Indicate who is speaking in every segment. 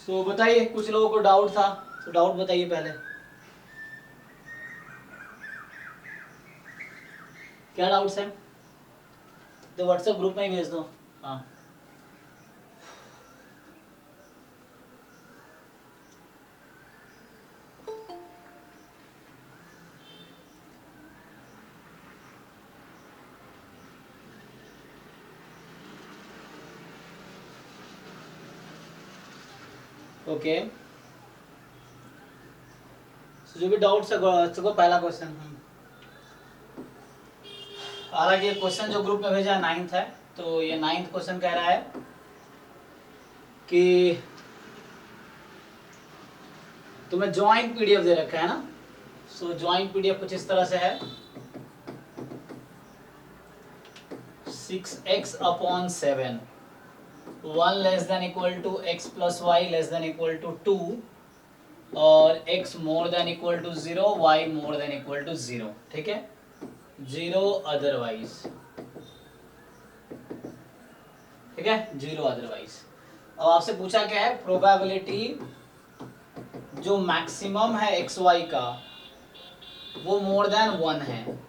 Speaker 1: सो बताइए, कुछ लोगों को डाउट था तो डाउट बताइए पहले, क्या डाउट्स है तो व्हाट्सएप ग्रुप में ही भेज दो। हाँ ओके, जो भी डाउट्स है चलो पहला क्वेश्चन। हालांकि ये क्वेश्चन जो ग्रुप में भेजा है 9th है, तो ये 9th क्वेश्चन कह रहा है कि तुम्हें ज्वाइंट पीडीएफ दे रखा है ना। सो ज्वाइंट पीडीएफ कुछ इस तरह से है, 6x/7 1 less than equal to x plus y less than equal to 2 और x more than equal to 0 y more than equal to 0। ठीक है, 0 अदरवाइज। ठीक है, 0 अदरवाइज। अब आपसे पूछा क्या है, प्रोबेबिलिटी जो मैक्सिमम है एक्स वाई का वो मोर देन 1 है।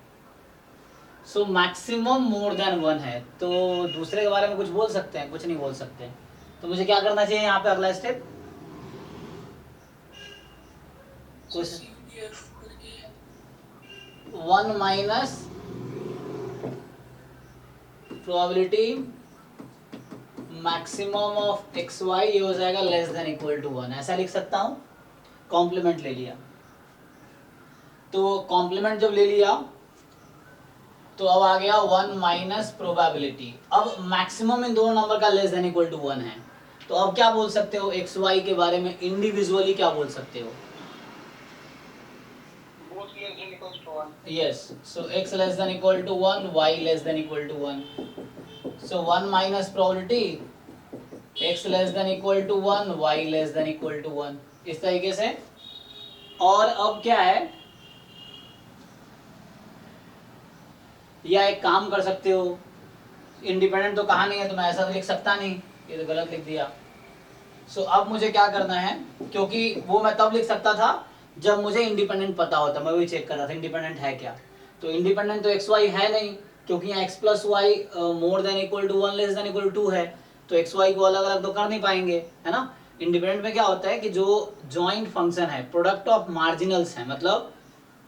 Speaker 1: सो मैक्सिमम मोर देन 1 है, तो दूसरे के बारे में कुछ बोल सकते हैं? कुछ नहीं बोल सकते। तो मुझे क्या करना चाहिए यहाँ पे, अगला step? 1 minus probability maximum of x y, ये हो जाएगा लेस देन इक्वल टू 1, ऐसा लिख सकता हूँ। कॉम्प्लीमेंट ले लिया, तो कॉम्प्लीमेंट जब ले लिया तो अब आ गया 1 माइनस प्रोबेबिलिटी। अब मैक्सिमम इन दोनों नंबर का लेस देन इक्वल टू 1 है, तो अब क्या बोल सकते हो एक्स वाई के बारे में इंडिविजुअली, क्या बोल सकते हो? Yes, so x less than equal to 1, y less than equal to 1। So 1 minus probability x less than equal to 1, y less than equal to 1, इस तरीके से। और अब क्या है, या एक काम कर सकते हो, इंडिपेंडेंट तो कहा नहीं है तो मैं ऐसा तो लिख सकता नहीं, ये तो गलत लिख दिया। सो अब मुझे क्या करना है, क्योंकि वो मैं तब लिख सकता था जब मुझे इंडिपेंडेंट पता होता, मैं वही चेक कर रहा था इंडिपेंडेंट है क्या। तो इंडिपेंडेंट तो एक्स वाई है नहीं, क्योंकि यहाँ x plus y more than equal to 1 less than equal to 2 है, तो एक्स वाई को अलग अलग तो कर नहीं पाएंगे, है ना। इंडिपेंडेंट में क्या होता है कि जो जॉइंट फंक्शन है प्रोडक्ट ऑफ मार्जिनल्स है, मतलब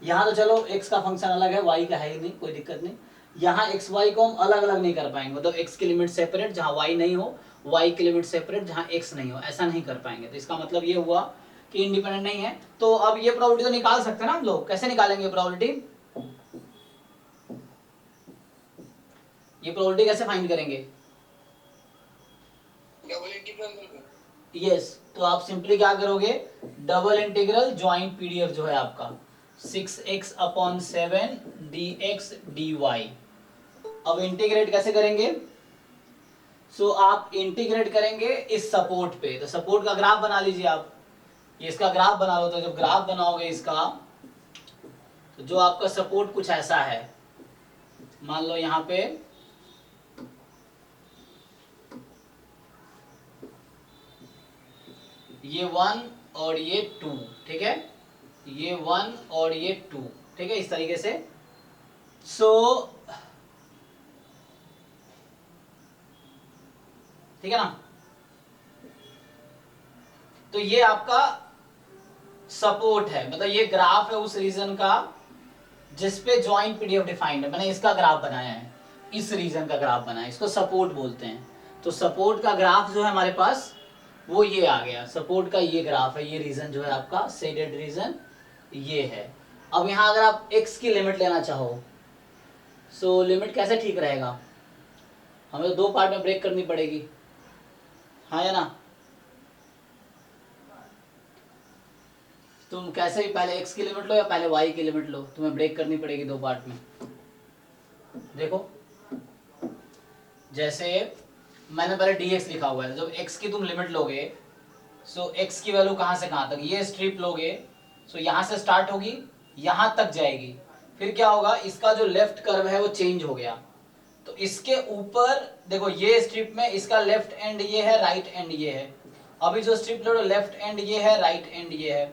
Speaker 1: यहाँ तो चलो x का फंक्शन अलग है, y का है ही नहीं, कोई दिक्कत नहीं। यहाँ x y को हम अलग अलग नहीं कर पाएंगे, मतलब x की लिमिट सेपरेट जहाँ y नहीं हो, y की लिमिट सेपरेट जहाँ x नहीं हो, ऐसा नहीं कर पाएंगे। तो इसका मतलब ये हुआ कि इंडिपेंडेंट नहीं है। तो अब ये प्रोबेबिलिटी तो निकाल सकते हैं ना हम लोग, कैसे निकालेंगे प्रोबेबिलिटी? ये प्रोबेबिलिटी कैसे फाइंड करेंगे?
Speaker 2: Double integral.
Speaker 1: यस, तो आप सिंपली क्या करोगे, डबल इंटीग्रल ज्वाइंट पीडीएफ जो है आपका 6x/7 dx dy। अब इंटीग्रेट कैसे करेंगे? सो आप इंटीग्रेट करेंगे इस सपोर्ट पे, तो सपोर्ट का ग्राफ बना लीजिए आप, ये इसका ग्राफ बना लो। तो जब ग्राफ बनाओगे इसका, तो जो आपका सपोर्ट कुछ ऐसा है, मान लो यहाँ पे ये 1 और ये 2, ठीक है, ये 1 और ये 2, ठीक है, इस तरीके से। सो ठीक है ना, तो ये आपका सपोर्ट है, मतलब ये ग्राफ है उस रीजन का जिसपे ज्वाइंट पीडीएफ डिफाइंड है। मैंने इसका ग्राफ बनाया है, इस रीजन का ग्राफ बनाया है, इसको सपोर्ट बोलते हैं। तो सपोर्ट का ग्राफ जो है हमारे पास वो ये आ गया, सपोर्ट का ये ग्राफ है, ये रीजन जो है आपका शेडेड रीजन ये है। अब यहाँ अगर आप x की लिमिट लेना चाहो, सो लिमिट कैसे ठीक रहेगा? हमें तो दो पार्ट में ब्रेक करनी पड़ेगी, हाँ या ना। तुम कैसे भी पहले x की लिमिट लो या पहले y की लिमिट लो, तुम्हें ब्रेक करनी पड़ेगी दो पार्ट में। देखो जैसे मैंने पहले dx लिखा हुआ है, जब x की तुम लिमिट लोगे, सो x की वैल्यू कहाँ से कहाँ तक, ये स्ट्रिप लोगे, सो यहाँ से स्टार्ट होगी यहाँ तक जाएगी, फिर क्या होगा, इसका जो लेफ्ट कर्व है वो चेंज हो गया, तो इसके ऊपर देखो ये स्ट्रिप में इसका लेफ्ट एंड ये है, राइट एंड ये है, अभी जो स्ट्रिप ले लो, लेफ्ट एंड ये है, राइट एंड ये है।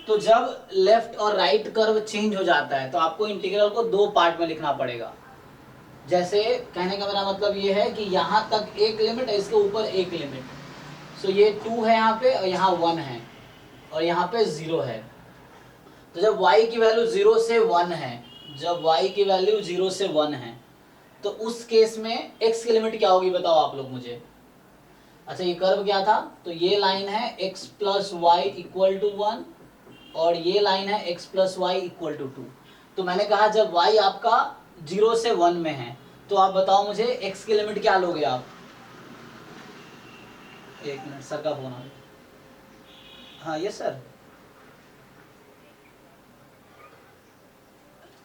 Speaker 1: तो जब लेफ्ट और राइट कर्व चेंज हो जाता है तो आपको इंटीग्रल को दो पार्ट में लिखना पड़ेगा। जैसे कहने का मेरा मतलब ये है कि यहाँ तक एक लिमिट है, इसके ऊपर एक लिमिट। सो ये 2 है यहाँ पे, और यहाँ 1 है, और यहाँ पे 0 है। तो जब y की वैल्यू 0 से 1 है, जब y की वैल्यू 0 से 1 है, तो उस केस में x की लिमिट क्या होगी बताओ आप लोग मुझे। अच्छा, ये कर्व क्या था, तो ये लाइन है x plus y equal to 1, और ये लाइन है x plus y equal to 2। तो मैंने कहा जब y आपका 0 से 1 में है, तो आप बताओ मुझे x की लिमिट क्या लोगे आप। एक मिनट, सर का फोन आ गया। हाँ यस सर,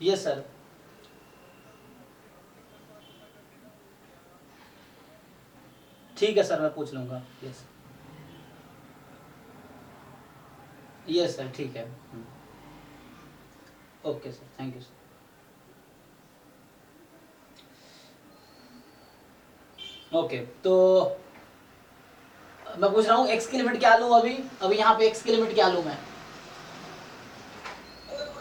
Speaker 1: यस सर। ठीक है सर, मैं पूछ लूंगा। यस यस सर, ठीक है। Okay sir, thank you sir. Okay, तो मैं पूछ रहा हूँ x की लिमिट क्या लूँ अभी। अभी यहाँ पे x की लिमिट क्या लूँ मैं।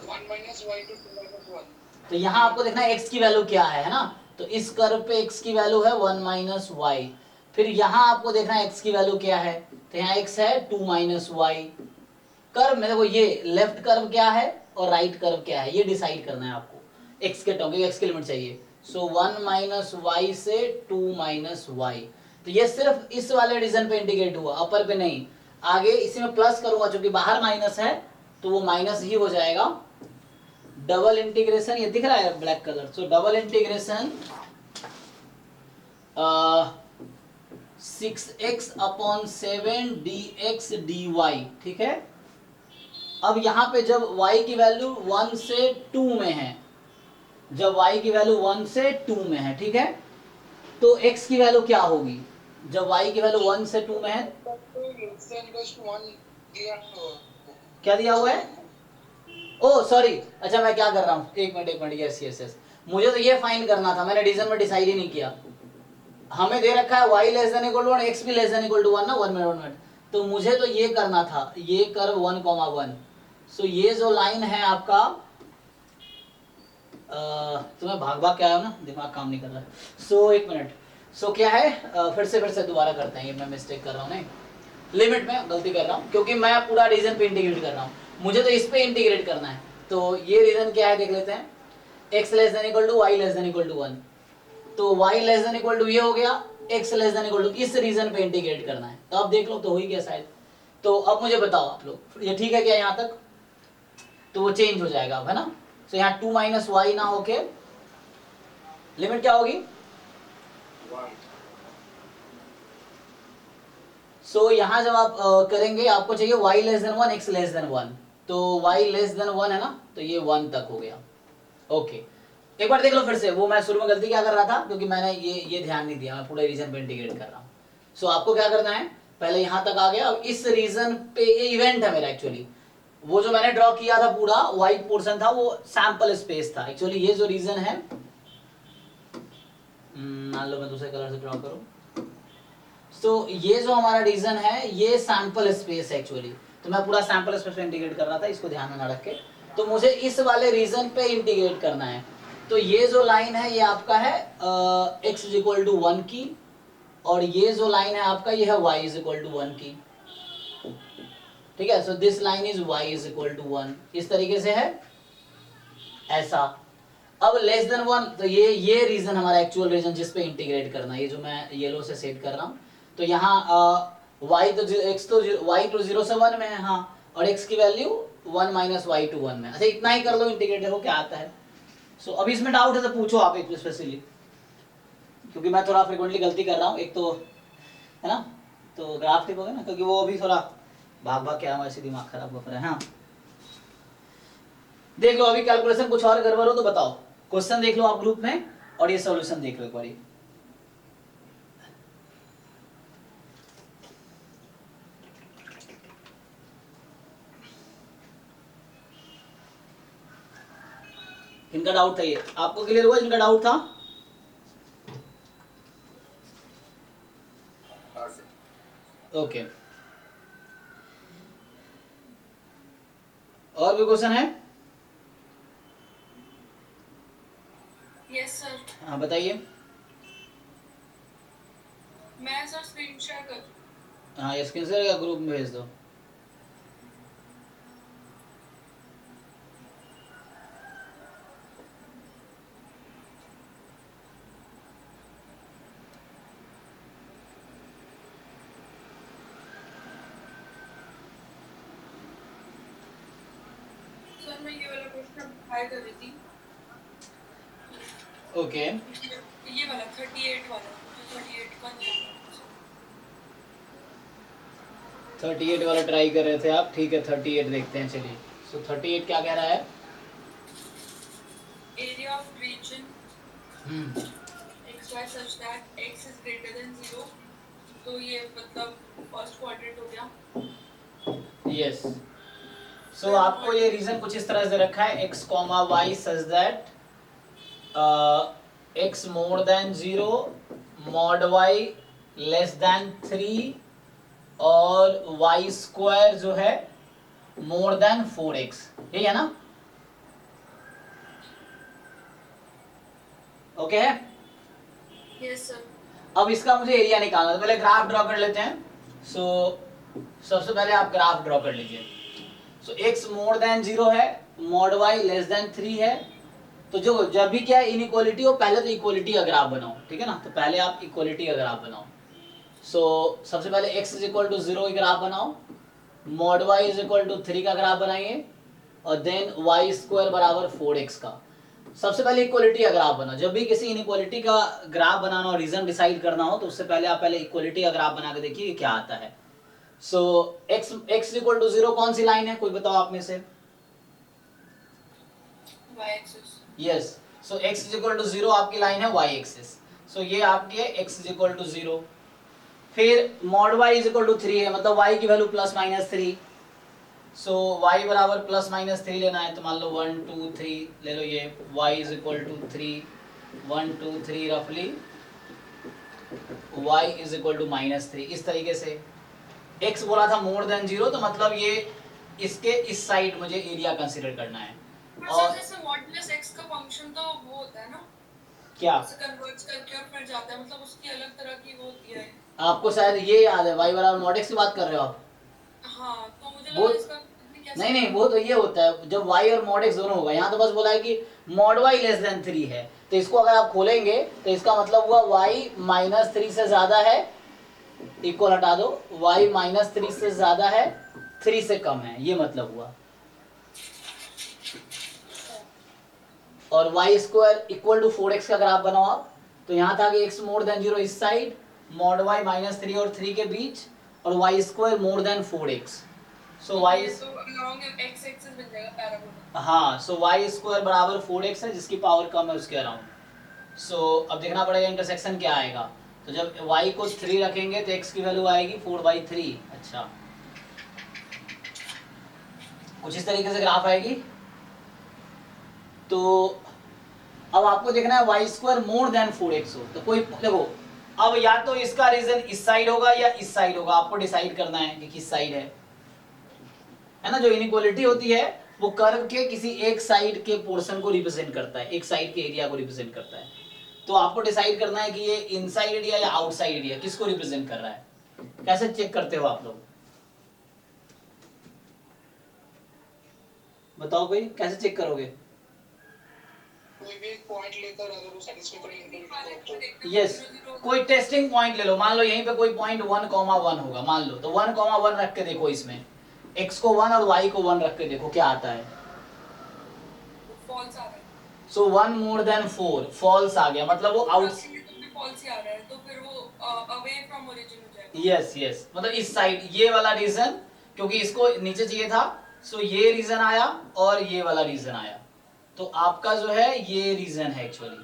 Speaker 2: 1 minus y to 2 minus 1.
Speaker 1: तो यहाँ आपको देखना है x की वैल्यू क्या है ना। तो इस कर्व पे x की वैल्यू है 1 माइनस वाई। फिर यहाँ आपको देखना है x की वैल्यू क्या है, तो यहाँ x है 2 माइनस वाई। कर्व में देखो, ये लेफ्ट कर्व क्या है और राइट कर्व क्या है, ये डिसाइड करना है आपको x के टर्म, x की लिमिट चाहिए। सो 1 माइनस वाई से 2 माइनस वाई। तो ये सिर्फ इस वाले रीजन पे इंटीग्रेट हुआ, अपर पे नहीं। आगे इसी में प्लस करूंगा, क्योंकि बाहर माइनस है तो वो माइनस ही हो जाएगा। डबल इंटीग्रेशन, ये दिख रहा है ब्लैक कलर, सो double integration 6x upon 7 dx dy, ठीक है। अब यहाँ पे जब y की वैल्यू 1 से 2 में है, जब y की वैल्यू 1 से 2 में है, ठीक है, तो x की वैल्यू क्या होगी जब y की वैल्यू 1 से 2 में है। क्या दिया हुआ है, ओ सॉरी, अच्छा मैं क्या कर रहा हूँ, एक मिनट, यस यस यस, मुझे तो ये फाइंड करना था, मैंने डिवीजन में डिसाइड ही नहीं किया। हमें दे रखा है y less than equal to 1, x भी लेस देन इक्वल टू 1 ना, 1 मिनट। तो मुझे तो ये करना था, ये कर्व 1,1। सो ये जो लाइन है आपका, तुम्हें भाग भाग के आया हो ना, दिमाग काम नहीं कर रहा। सो एक मिनट, सो क्या है, फिर से दोबारा करते हैं, ये मैं मिस्टेक कर रहा हूँ, नहीं लिमिट में गलती कर रहा हूँ, क्योंकि मैं पूरा रीजन पे इंटीग्रेट कर रहा हूँ, मुझे तो इस पे इंटीग्रेट करना है। तो ये रीजन क्या है देख लेते हैं, x less than equal to y less than equal to 1। तो y less than equal to ये हो गया, x less than equal to इस रीजन पे इंटीग्रेट करना है। तो अब देख लो, तो हो ही गया शायद। तो अब मुझे बताओ आप लोग, ये ठीक है क्या यहाँ तक, तो वो चेंज हो जाएगा अब, है ना। तो यहाँ 2 माइनस वाई ना होके लिमिट क्या होगी
Speaker 2: 1.
Speaker 1: सो यहाँ जब आप करेंगे, आपको चाहिए y less then 1, x less then 1। तो y लेस देन 1 है ना, तो ये 1 तक हो गया। ओके, एक बार देख लो फिर से, वो मैं शुरू में गलती क्या कर रहा था, क्योंकि मैंने ये ध्यान नहीं दिया, मैं पूरे रीजन पे इंटीग्रेट कर रहा हूँ। सो आपको क्या करना है, पहले यहाँ तक आ गया, अब इस रीजन पे ये इवेंट है मेरा एक्चुअली, वो जो मैंने ड्रॉ किया था पूरा व्हाइट पोर्शन था, वो सैंपल स्पेस था एक्चुअली। ये जो रीजन है, मान लो मैं दूसरे कलर से ड्रॉ करूँ, तो ये जो हमारा रीजन है ये सैंपल स्पेस है एक्चुअली। तो मैं पूरा सैंपल स्पेस पे इंटीग्रेट कर रहा था, इसको ध्यान में ना रख के। तो मुझे इस वाले रीजन पे इंटीग्रेट करना है। तो ये जो लाइन है ये आपका है x इज इक्वल टू 1 की, और ये जो लाइन है आपका ये है y इज इक्वल टू 1 की, ठीक है। So this line is y is equal to 1, इस तरीके से है ऐसा। अब लेस देन 1, तो ये रीजन हमारा एक्चुअल रीजन जिस पे इंटीग्रेट करना है, ये जो मैं येलो से सेट कर रहा हूँ। तो यहाँ y तो x तो y तो 0 से 1 में है, हाँ, और x की वैल्यू 1 माइनस वाई टू 1 में। अच्छा, इतना ही कर लो इंटीग्रेट, देखो क्या आता है। सो अभी इसमें डाउट है तो पूछो आप एक स्पेशली, क्योंकि मैं थोड़ा फ्रिक्वेंटली गलती कर रहा हूँ, एक तो है ना, तो ग्राफ टिपोगे ना, क्योंकि वो अभी थोड़ा भाग भाग क्या ऐसे दिमाग खराब हो रहा है। हाँ देख लो, अभी कैलकुलेशन कुछ और गड़बड़ हो तो बताओ, क्वेश्चन देख लो आप ग्रुप में, और ये सॉल्यूशन देख लो एक बार। इनका डाउट था, ये आपको क्लियर हुआ, इनका डाउट था। ओके कोई क्वेश्चन है?
Speaker 3: Yes sir.
Speaker 1: हाँ बताइए।
Speaker 3: मैं सर स्क्रीन शेयर कर।
Speaker 1: हाँ ये स्क्रीन शेयर या ग्रुप में भेज दो।
Speaker 3: सर मैं ये वाला क्वेश्चन ट्राई कर रही थी।
Speaker 1: ओके
Speaker 3: ये वाला 38 वाला, मुझे 38 का नहीं आता।
Speaker 1: 38 वाला ट्राई कर रहे थे आप, ठीक है 38 देखते हैं चलिए। सो 38 क्या कह रहा है?
Speaker 3: Area of region xy such that x is greater than 0, तो ये मतलब फर्स्ट क्वाड्रेंट हो गया।
Speaker 1: यस। सो आपको ये रीजन कुछ इस तरह से रखा है, x comma y such that x more than 0, mod y less than 3 और y स्क्वायर जो है मोर देन 4x, यही है ना? ओके है?
Speaker 3: Yes sir.
Speaker 1: अब इसका मुझे एरिया निकालना है, तो पहले ग्राफ ड्रॉ कर लेते हैं। सो सबसे पहले आप ग्राफ ड्रॉ कर लीजिए। सो x मोर देन 0 है, मॉड y लेस देन 3 है, तो जो जब भी क्या इनइक्वालिटी हो पहले तो इक्वालिटी का ग्राफ बनाओ, ठीक है ना? तो पहले आप इक्वालिटी का ग्राफ बनाओ। सो सबसे पहले x इज इक्वल टू 0 का ग्राफ बनाओ, mod y is equal to 3 का ग्राफ बनाइए, और देन y स्क्वायर बराबर 4x का। सबसे पहले इक्वालिटी का ग्राफ बना। जब भी किसी इनइक्वालिटी का ग्राफ बनाना और रीजन डिसाइड करना हो तो उससे पहले आप पहले इक्वालिटी का ग्राफ बना के देखिए क्या आता है। सो x इक्वल टू 0 कौन सी लाइन है, कोई बताओ आप में से?
Speaker 3: y axis.
Speaker 1: Yes. So x is equal to 0 आपकी लाइन है y एक्सिस। सो ये आपकी है x इज इक्वल टू 0। फिर mod y is equal to 3 है, मतलब y की value plus minus 3। So y बराबर प्लस माइनस 3 लेना है, तो मान लो 1 2 3 ले लो, ये y इज इक्वल टू 3 1 2 3 रफली y is equal to minus 3। इस तरीके से x बोला था मोर देन 0, तो मतलब ये इसके इस साइड मुझे एरिया कंसीडर करना है।
Speaker 3: और जैसे मॉडुलस x का फंक्शन तो वो होता है ना,
Speaker 1: क्या
Speaker 3: उसे कन्वर्ट करके और फिर जाता है, मतलब उसकी अलग तरह की वो होती है।
Speaker 1: आपको शायद ये याद है, y बराबर मॉड x की बात कर रहे हो आप?
Speaker 3: हाँ, तो मुझे
Speaker 1: वो
Speaker 3: लगा इसका कैसे।
Speaker 1: नहीं नहीं, वो तो ये होता है जब y और मॉड x दोनों होगा। यहाँ तो बस बोला है कि मॉड y लेस देन 3 है, तो इसको अगर आप खोलेंगे तो इसका मतलब हुआ y माइनस 3 से ज्यादा है, इक्वल हटा दो, y माइनस 3 से ज्यादा है 3 से कम है, ये मतलब हुआ। और y square equal to 4x का ग्राफ बनाओ आप, तो यहाँ था कि x मोर देन 0 इस साइड, मॉड y माइनस 3 और 3 के बीच, और y square more than 4x। सो y
Speaker 3: तो along x एक्सिस बन जाएगा पैराबोला।
Speaker 1: हाँ, सो y स्क्वायर बराबर 4x है, जिसकी पावर कम है उसके अराउंड। सो अब देखना पड़ेगा इंटरसेक्शन क्या आएगा। तो जब y को 3 रखेंगे तो x की वैल्यू आएगी 4/3। अच्छा, कुछ इस तरीके से ग्राफ आएगी। तो अब आपको देखना है y square more than 4x हो, तो कोई देखो, अब या तो इसका रीजन इस साइड होगा या इस साइड होगा, आपको डिसाइड करना है कि किस साइड है ना? जो इनइक्वालिटी होती है वो कर्व के किसी एक साइड के पोर्शन को रिप्रेजेंट करता है, एक साइड के एरिया को रिप्रेजेंट करता है। तो आपको डिसाइड करना है कि ये इनसाइड एरिया या आउटसाइड एरिया किसको रिप्रेजेंट कर रहा है। कैसे चेक करते हो आप लोग, बताओ कोई, कैसे चेक करोगे?
Speaker 2: कोई भी एक पॉइंट लेकर अगर वो सेटिस्फैक्टरी तो
Speaker 1: यस, कोई टेस्टिंग पॉइंट ले लो। मान लो यहीं पे कोई पॉइंट 1,1 होगा, मान लो, तो 1,1 रख के देखो, इसमें x को 1 और y को 1 रख के देखो क्या आता है।
Speaker 3: फॉल्स आ रहा है।
Speaker 1: सो 1 मोर देन 4 फॉल्स आ गया, मतलब वो आउट।
Speaker 3: फॉल्स ही आ रहा है, तो फिर वो अवे फ्रॉम ओरिजिन हो जाएगा।
Speaker 1: यस यस, मतलब इस साइड ये वाला रीजन, क्योंकि इसको नीचे चाहिए था, सो ये रीजन आया और ये वाला रीजन आया, तो आपका जो है ये रीजन है एक्चुअली।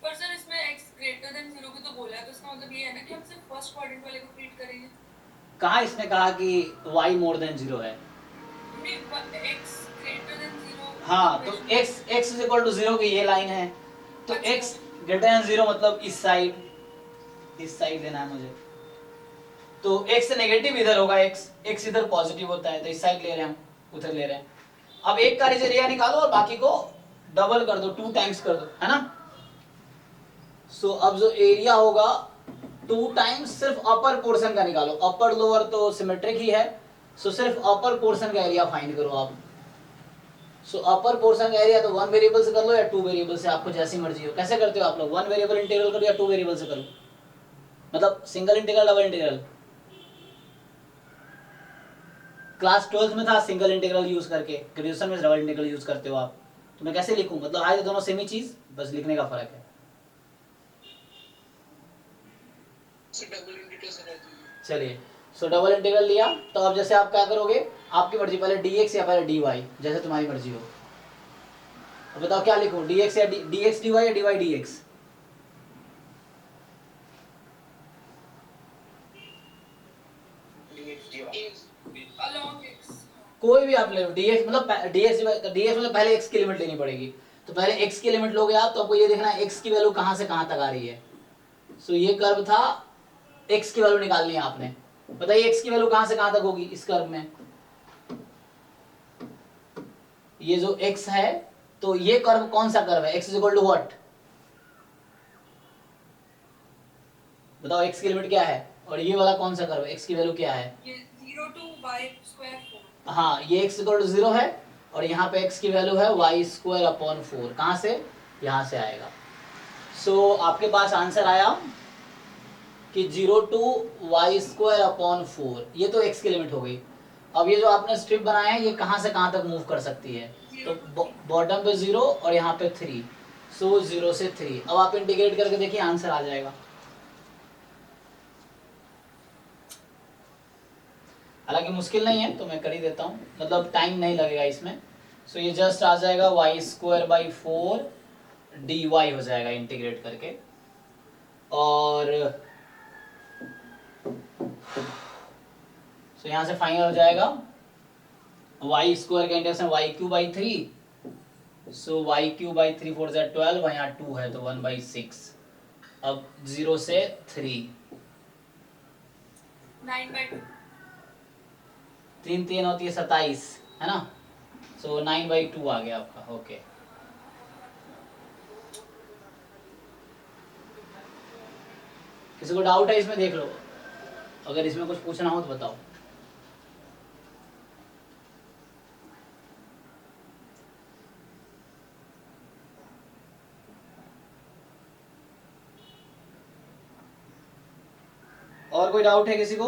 Speaker 3: पर सर इसमें x ग्रेटर देन 0 भी तो बोला है, तो इसका मतलब ये है ना कि हम सिर्फ फर्स्ट क्वाड्रेंट वाले को ट्रीट करेंगे।
Speaker 1: कहाँ इसने कहा कि y मोर देन 0 है?
Speaker 3: नहीं, x ग्रेटर देन 0।
Speaker 1: हाँ, तो x इज इक्वल टू 0 की ये लाइन है, तो
Speaker 3: अच्छा।
Speaker 1: x ग्रेटर देन 0 मतलब इस साइड लेना है मुझे। तो x नेगेटिव इधर होगा, x इधर पॉजिटिव होता है, तो इस साइड ले रहे हैं हम, उधर ले रहे हैं। अब एक का एरिया निकालो और बाकी को डबल कर दो, 2 टाइम्स कर दो, है ना। सो अब जो एरिया होगा 2 टाइम्स सिर्फ अपर पोर्शन का निकालो, अपर लोअर तो सिमेट्रिक ही है, सो सिर्फ अपर पोर्शन का एरिया फाइंड करो आप। सो अपर पोर्शन का एरिया तो 1 वेरिएबल से कर लो या 2 वेरिएबल से, आपको जैसी मर्जी हो। कैसे करते हो आप लोग, 1 वेरिएबल इंटीग्रल करो या 2 वेरिएबल से करो, मतलब single integral double integral. Class 12 में था सिंगल इंटीग्रल यूज करके, ग्रेजुएशन में डबल इंटीग्रल यूज करते हो आप। तो मैं कैसे लिखूं, मतलब है दोनों सेम ही चीज, बस लिखने का फर्क है।
Speaker 2: डबल इंटीग्रल से रहती है।
Speaker 1: चलिए, सो डबल इंटीग्रल लिया, तो अब जैसे आप क्या करोगे, आपकी मर्जी, पहले dx या पहले dy, जैसे तुम्हारी मर्जी हो। अब बताओ क्या लिखूं, dx या dx dy या dy dx।
Speaker 3: along x।
Speaker 1: कोई भी आप ले लो, dx मतलब dx मतलब पहले x की लिमिट लेनी पड़ेगी। तो पहले x की लिमिट लोगे आप, तो आपको ये देखना है x की वैल्यू कहां से कहां तक आ रही है। सो ये कर्व था, x की वैल्यू निकालनी है आपने। बताइए x की वैल्यू कहां से कहां तक होगी इस कर्व में। ये जो x है, तो ये कर्व कौन सा कर्व है, x is equal to what, बताओ x की लिमिट क्या है, और ये वाला कौन सा कर्व है, x की वैल्यू क्या है।
Speaker 3: ये 0 to y square 4।
Speaker 1: हाँ, ये x इक्वल टू 0 है, और यहाँ पे x की वैल्यू है y स्क्वायर अपॉन 4। कहाँ से, यहाँ से आएगा। सो आपके पास आंसर आया कि 0 टू y स्क्वायर अपॉन 4, ये तो x की लिमिट हो गई। अब ये जो आपने स्ट्रिप बनाया है, ये कहाँ से कहाँ तक मूव कर सकती है, तो बॉटम पे 0 और यहाँ पे 3, सो 0 से 3। अब आप इंटीग्रेट करके देखिए, आंसर आ जाएगा। हालांकि मुश्किल नहीं है, तो मैं कर ही देता हूँ, मतलब टाइम नहीं लगेगा इसमें। सो ये जस्ट आ जाएगा y स्क्वायर बाई 4 dy हो जाएगा इंटीग्रेट करके। और सो यहाँ से फाइनल हो जाएगा y स्क्वायर का integration y cube by 3, so y cube by 3 4 जा 12, और यहाँ 2 है तो 1/6। अब 0 से 3,
Speaker 3: 9/2।
Speaker 1: 3 3 होती है 27, है ना। सो 9/2 आ गया आपका, ओके। किसी को डाउट है इसमें, देख लो, अगर इसमें कुछ पूछना हो तो बताओ। और कोई डाउट है किसी को।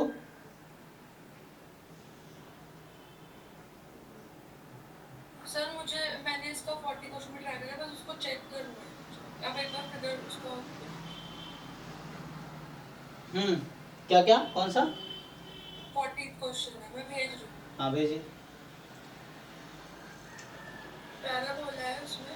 Speaker 3: सर मुझे, मैंने इसका 40 क्वेश्चन में ट्राई किया, बस उसको चेक करूंगा। अब एक बार फिर उसको
Speaker 1: क्या क्या, कौन सा
Speaker 3: 40 क्वेश्चन है, मैं भेज रही हूँ।
Speaker 1: हाँ भेजिए।
Speaker 3: पहला बोला है उसमें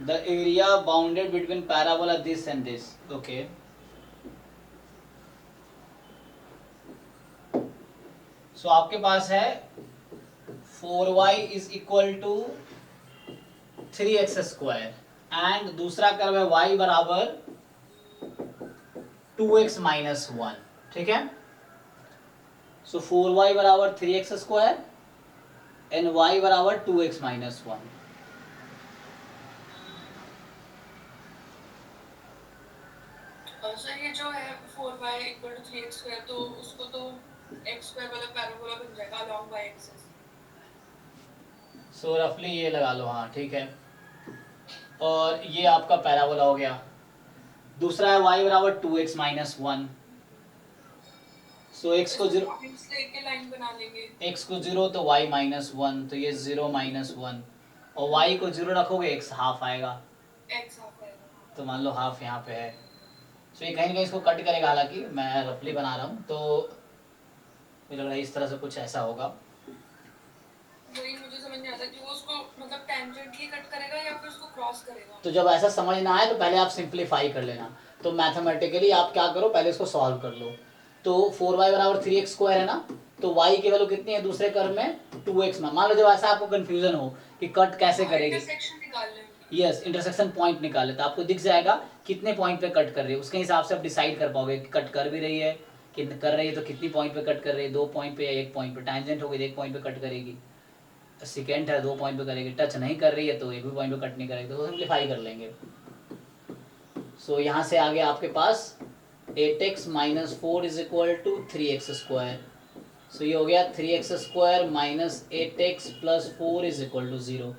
Speaker 1: The area bounded between parabola this and this, okay. So आपके पास है 4y is equal to 3x square and दूसरा कर्व है y बराबर 2x minus 1, ठीक है। सो 4y बराबर 3x स्क्वायर एंड y बराबर 2x minus 1।
Speaker 3: सर ये जो है 4y equal to 3x square, तो उसको तो x square वाला पैराबोला बन जाएगा along y axis।
Speaker 1: सो रफली ये लगा लो, हाँ ठीक है। और ये आपका पैराबोला हो गया। दूसरा है y बराबर 2x minus 1। सो x को 0
Speaker 3: लेके लाइन बना लेंगे,
Speaker 1: x को 0 तो y minus 1, तो ये 0 minus 1, और y को 0 रखोगे x हाफ आएगा,
Speaker 3: x हाफ आएगा।
Speaker 1: तो मान लो हाफ यहाँ पे है। सो ये कहीं ना कहीं इसको कट करेगा, हालांकि मैं रफली बना रहा हूँ, तो मुझे लग रहा है इस तरह से कुछ ऐसा होगा।
Speaker 3: वही मुझे समझ नहीं आता कि वो उसको मतलब
Speaker 1: तो जब ऐसा समझ ना आए तो पहले आप सिंप्लीफाई कर लेना। तो मैथमेटिकली आप क्या करो, पहले इसको सॉल्व कर लो। तो 4y बराबर 3x स्क्वायर है ना, तो y की वैल्यू कितनी है दूसरे कर्व में, 2x में। मान लो जब ऐसा आपको कंफ्यूजन हो कि कट कैसे करेगी,
Speaker 3: इंटरसेक्शन निकाल लें।
Speaker 1: यस इंटरसेक्शन पॉइंट निकाले तो आपको दिख जाएगा कितने पॉइंट पे कट कर रही है, उसके हिसाब से आप डिसाइड कर पाओगे कि कट कर भी रही है कि कर रही है तो कितनी पॉइंट पे कट कर रही है, 2 पॉइंट पे या 1 पॉइंट पे। टैंजेंट हो गई 1 पॉइंट पे कट करेगी, सेकेंड है 2 पॉइंट पे करेगी, टच नहीं कर रही है तो 1 भी पॉइंट पे कट नहीं करेगी, तो सिंप्लीफाई कर लेंगे। सो यहाँ से आगे आपके पास 8x minus 4 is equal to 3x square. So ये हो गया 3x square minus 8x plus 4 is equal to 0।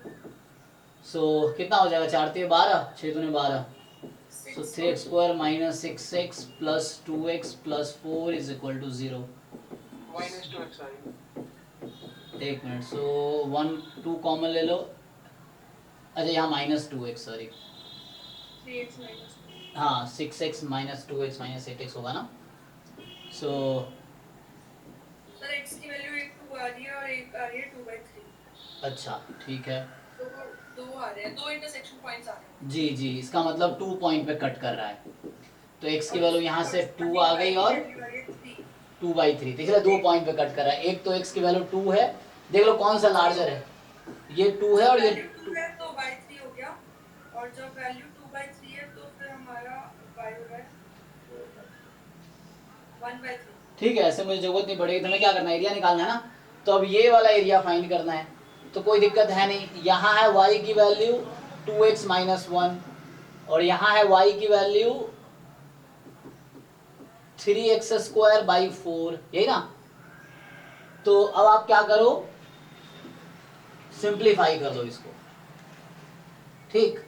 Speaker 1: So कितना हो जाएगा, 4 3 12, 6 दूनी 12। So 3x square minus 6x plus 2x plus 4 is equal to 0।
Speaker 2: Minus 2x आएगा।
Speaker 1: एक मिनट, सो 1 2 common ले लो। अच्छा यहाँ minus 2x, sorry
Speaker 3: 3x minus
Speaker 1: हाँ 6x minus 2x minus 8x होगा ना। सो
Speaker 3: सर x की वैल्यू 1 2 आ रही है और एक आ रही है 2/3।
Speaker 1: अच्छा ठीक है,
Speaker 3: तो दो आ रहे हैं, दो इंटरसेक्शन पॉइंट्स आ रहे
Speaker 1: जी जी, इसका मतलब 2 पॉइंट पे कट कर रहा है। तो x की वैल्यू यहाँ से 2 आ गई और 2/3, इसलिए 2 पॉइंट पे कट कर रहा है। एक तो x की वैल्यू 2 है, देख लो कौन सा लार्जर है, ये 2 है और ये
Speaker 3: 2 है तो 2/3 हो गया, और जब वैल्यू 2/3 है तो फिर हमारा y होगा 1/3।
Speaker 1: ठीक है। ऐसे मुझे जरूरत नहीं पड़ेगी, तुम्हें क्या करना है, एरिया निकालना है ना। तो अब ये वाला एरिया फाइंड करना है, तो कोई दिक्कत है नहीं। यहाँ है y की वैल्यू 2x माइनस 1 और यहाँ है y की वैल्यू 3x स्क्वायर बाई 4, यही ना। तो अब आप क्या करो, सिंप्लीफाई कर दो इसको, ठीक।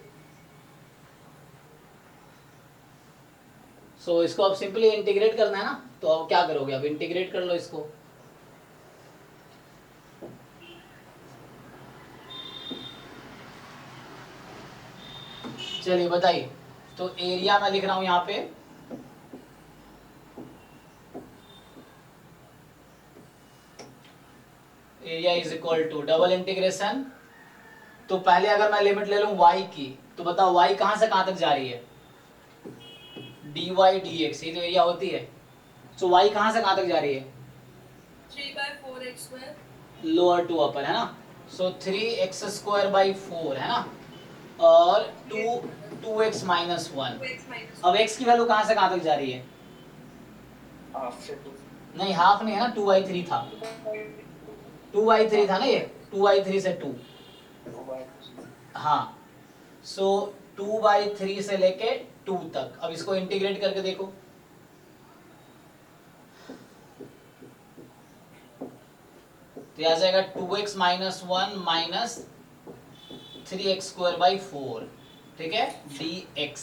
Speaker 1: सो इसको अब सिंपली इंटीग्रेट करना है ना, तो अब क्या करोगे, अब इंटीग्रेट कर लो इसको। चलिए बताइए, तो एरिया मैं लिख रहा हूं यहाँ पे, area is equal to double integration. तो पहले अगर मैं लिमिट ले लूं y की, तो बताओ y कहां से कहां तक जा रही है, dy dx, ये तो एरिया होती है। सो y कहां से कहां तक जा रही है,
Speaker 3: 3/4x²।
Speaker 1: लोअर टू अपर, है ना। सो 3x स्क्वायर बाई 4 है ना, और 2x माइनस 1।
Speaker 3: 2x माइनस
Speaker 1: अब x की वैल्यू कहां से कहां तक जा रही है,
Speaker 2: हाफ से 2
Speaker 1: नहीं हाफ नहीं है ना, 2/3 था, 2/3 था ना ये, 2/3 से 2, हाँ। सो 2/3 से लेके 2 तक। अब इसको इंटीग्रेट करके देखो, तो आ जाएगा 2x minus 1 minus 3x square by 4, ठीक है, dx।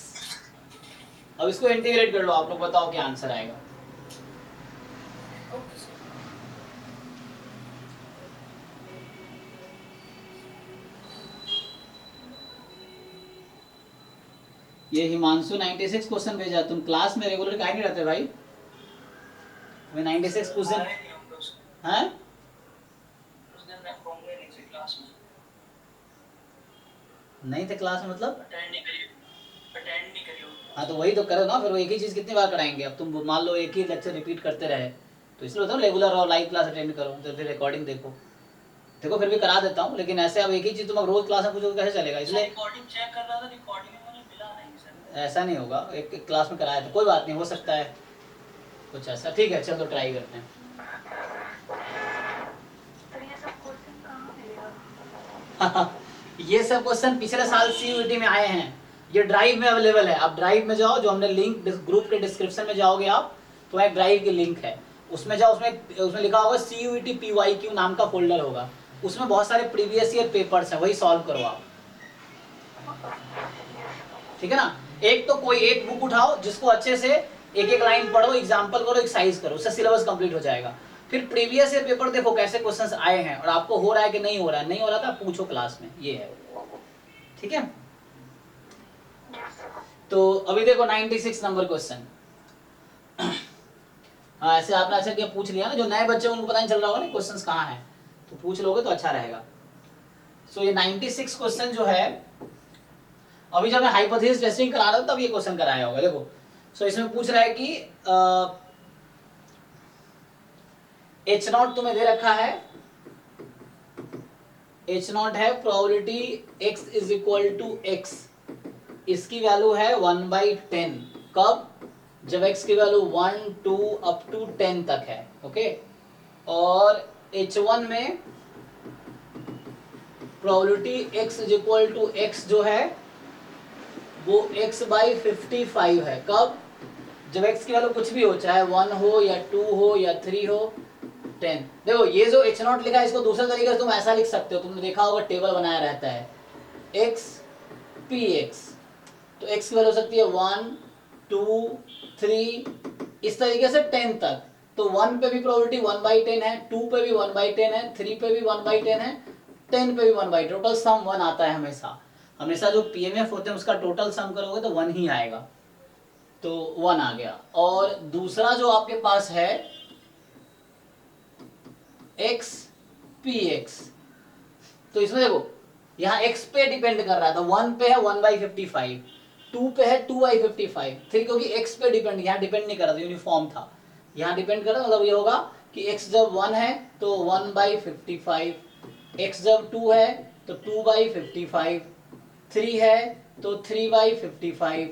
Speaker 1: अब इसको इंटीग्रेट कर लो, आप लोग बताओ क्या आंसर आएगा।
Speaker 3: Okay sir.
Speaker 1: ये हिमांशु 96 क्वेश्चन भेजा, तुम क्लास में रेगुलर काहे नहीं रहते भाई, मैं 96 क्वेश्चन हैं,
Speaker 2: उस दिन मैं पढ़ूंगा नहीं थी क्लास में,
Speaker 1: नहीं थे क्लास में, मतलब
Speaker 2: अटेंड नहीं करी।
Speaker 1: हाँ तो वही तो करो ना, फिर वो एक ही चीज कितनी बार कराएंगे। अब तुम मान लो एक ही लेक्चर रिपीट करते रहे, तो इसलिए होता है रेगुलर रहो, लाइव क्लास अटेंड करो, तो फिर रिकॉर्डिंग देखो। देखो फिर भी करा देता हूँ, लेकिन ऐसे अब एक ही चीज तुम अब रोज क्लास में पूछोगे कैसे चलेगा, इसलिए
Speaker 2: रिकॉर्डिंग चेक कर रहा था, रिकॉर्डिंग में मुझे मिला नहीं सर।
Speaker 1: ऐसा नहीं होगा, एक क्लास में कराया तो कोई बात नहीं, हो सकता है कुछ ऐसा। ठीक है चलो ट्राई करते हैं। ये सब क्वेश्चन पिछले साल CUET में आए हैं, ये ड्राइव में अवेलेबल है। आप ड्राइव में जाओ, जो हमने लिंक ग्रुप के डिस्क्रिप्शन में जाओगे आप, तो एक ड्राइव की लिंक है, उसमें जाओ, उसमें लिखा होगा CUET PYQ नाम का फोल्डर होगा, उसमें बहुत सारे प्रीवियस ईयर पेपर्स हैं, वही सॉल्व करो आप, ठीक है ना। एक तो कोई एक बुक उठाओ जिसको अच्छे से एक एक लाइन पढ़ो, एग्जाम्पल करो, एक्सरसाइज करो, उससे सिलेबस कंप्लीट हो जाएगा। फिर प्रीवियस ईयर पेपर देखो कैसे क्वेश्चंस आए हैं, और आपको हो रहा है कि नहीं हो रहा है, नहीं हो रहा था पूछो क्लास में, ये है, ठीक है। तो अभी देखो 96 नंबर क्वेश्चन, हाँ ऐसे आपने अच्छा क्या पूछ लिया ना, जो नए बच्चे उनको पता नहीं चल रहा होगा ना क्वेश्चंस कहाँ हैं, तो पूछ लोगे तो अच्छा रहेगा। सो ये 96 क्वेश्चन जो है, अभी जब मैं हाइपोथेसिस टेस्टिंग करा रहा हूँ तब ये क्वेश्चन कराया होगा। देखो सो इसमें पूछ रहा है कि एच नॉट तुम्हें दे रखा है, एच नॉट है probability x is equal to x, इसकी वैल्यू है 1/10। कब? जब x की वैल्यू 1 2 अप टू 10 तक है। ओके, और h1 में probability x is equal to x जो है वो x/55 है। कब? जब x की वैल्यू कुछ भी हो, चाहे 1 हो या 2 हो या 3 हो 10। देखो ये जो h नॉट लिखा है इसको दूसरे तरीके से तुम ऐसा लिख सकते हो, तुमने देखा होगा टेबल बनाया रहता है x px, तो x की वैल्यू हो सकती है 1 2 3 इस तरीके से 10 तक। तो 1 पे भी प्रोबेबिलिटी 1/10 है, 2 पे भी 1/10 है, 3 पे भी 1/10 है, 10 पे भी 1/10, टोटल सम 1 आता है हमेशा। हमेशा जो पीएमएफ होते हैं उसका टोटल सम करोगे तो 1 ही आएगा, तो 1 आ गया। और दूसरा जो आपके पास है x px, तो इसमें देखो यहाँ x पे डिपेंड कर रहा था, 1 पे है 1/55, 2 पे है 2/55, 3 क्योंकि x पे डिपेंड, यहाँ डिपेंड नहीं कर रहा था, यूनिफॉर्म था। यहाँ डिपेंड कर रहा मतलब ये होगा कि x जब 1 है तो 1/55, x जब 2 है तो 2/55, 3 है तो 3/55,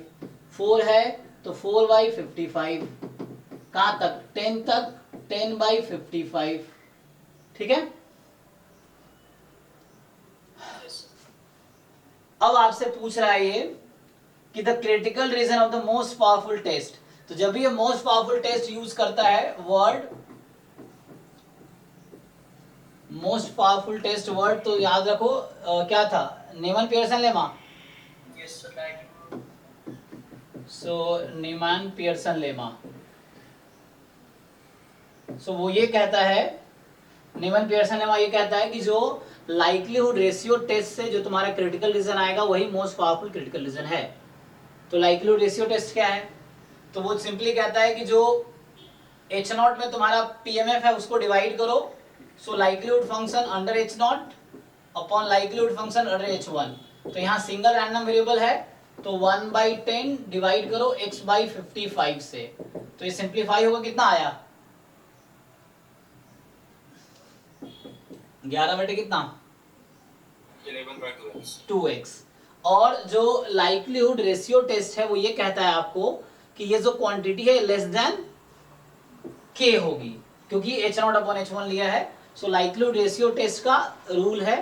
Speaker 1: 4 है तो 4/55, कहाँ तक? 10 तक 10/55। ठीक है, अब आपसे पूछ रहा है ये कि the critical region of the most powerful test. तो जब भी ये मोस्ट पावरफुल टेस्ट यूज करता है word, most powerful test word, तो याद रखो क्या था? नीमन पियर्सन लेमा। सो नीमन पियर्सन लेमा, सो वो ये कहता है, नीमन पियर्सन लेमा ये कहता है कि जो लाइक्लीहुड रेशियो टेस्ट से जो तुम्हारा क्रिटिकल रीजन आएगा वही मोस्ट पावरफुल क्रिटिकल रीजन है। तो लाइक्लीहुड रेशियो टेस्ट क्या है? तो वो सिंपली कहता है कि जो h नॉट में तुम्हारा पीएमएफ है उसको डिवाइड करो, so likelihood function under h naught upon likelihood function under h1। तो यहाँ सिंगल रैंडम वेरिएबल है तो 1/10 डिवाइड करो x/55 से, तो ये सिंप्लीफाई होगा, कितना आया? 11 बटे कितना? 2x। और जो लाइक्लीहुड रेशियो टेस्ट है वो ये कहता है आपको कि ये जो क्वांटिटी है लेस देन k होगी, क्योंकि h नॉट अपॉन h1 लिया है। सो लाइक्लीहुड रेशियो टेस्ट का रूल है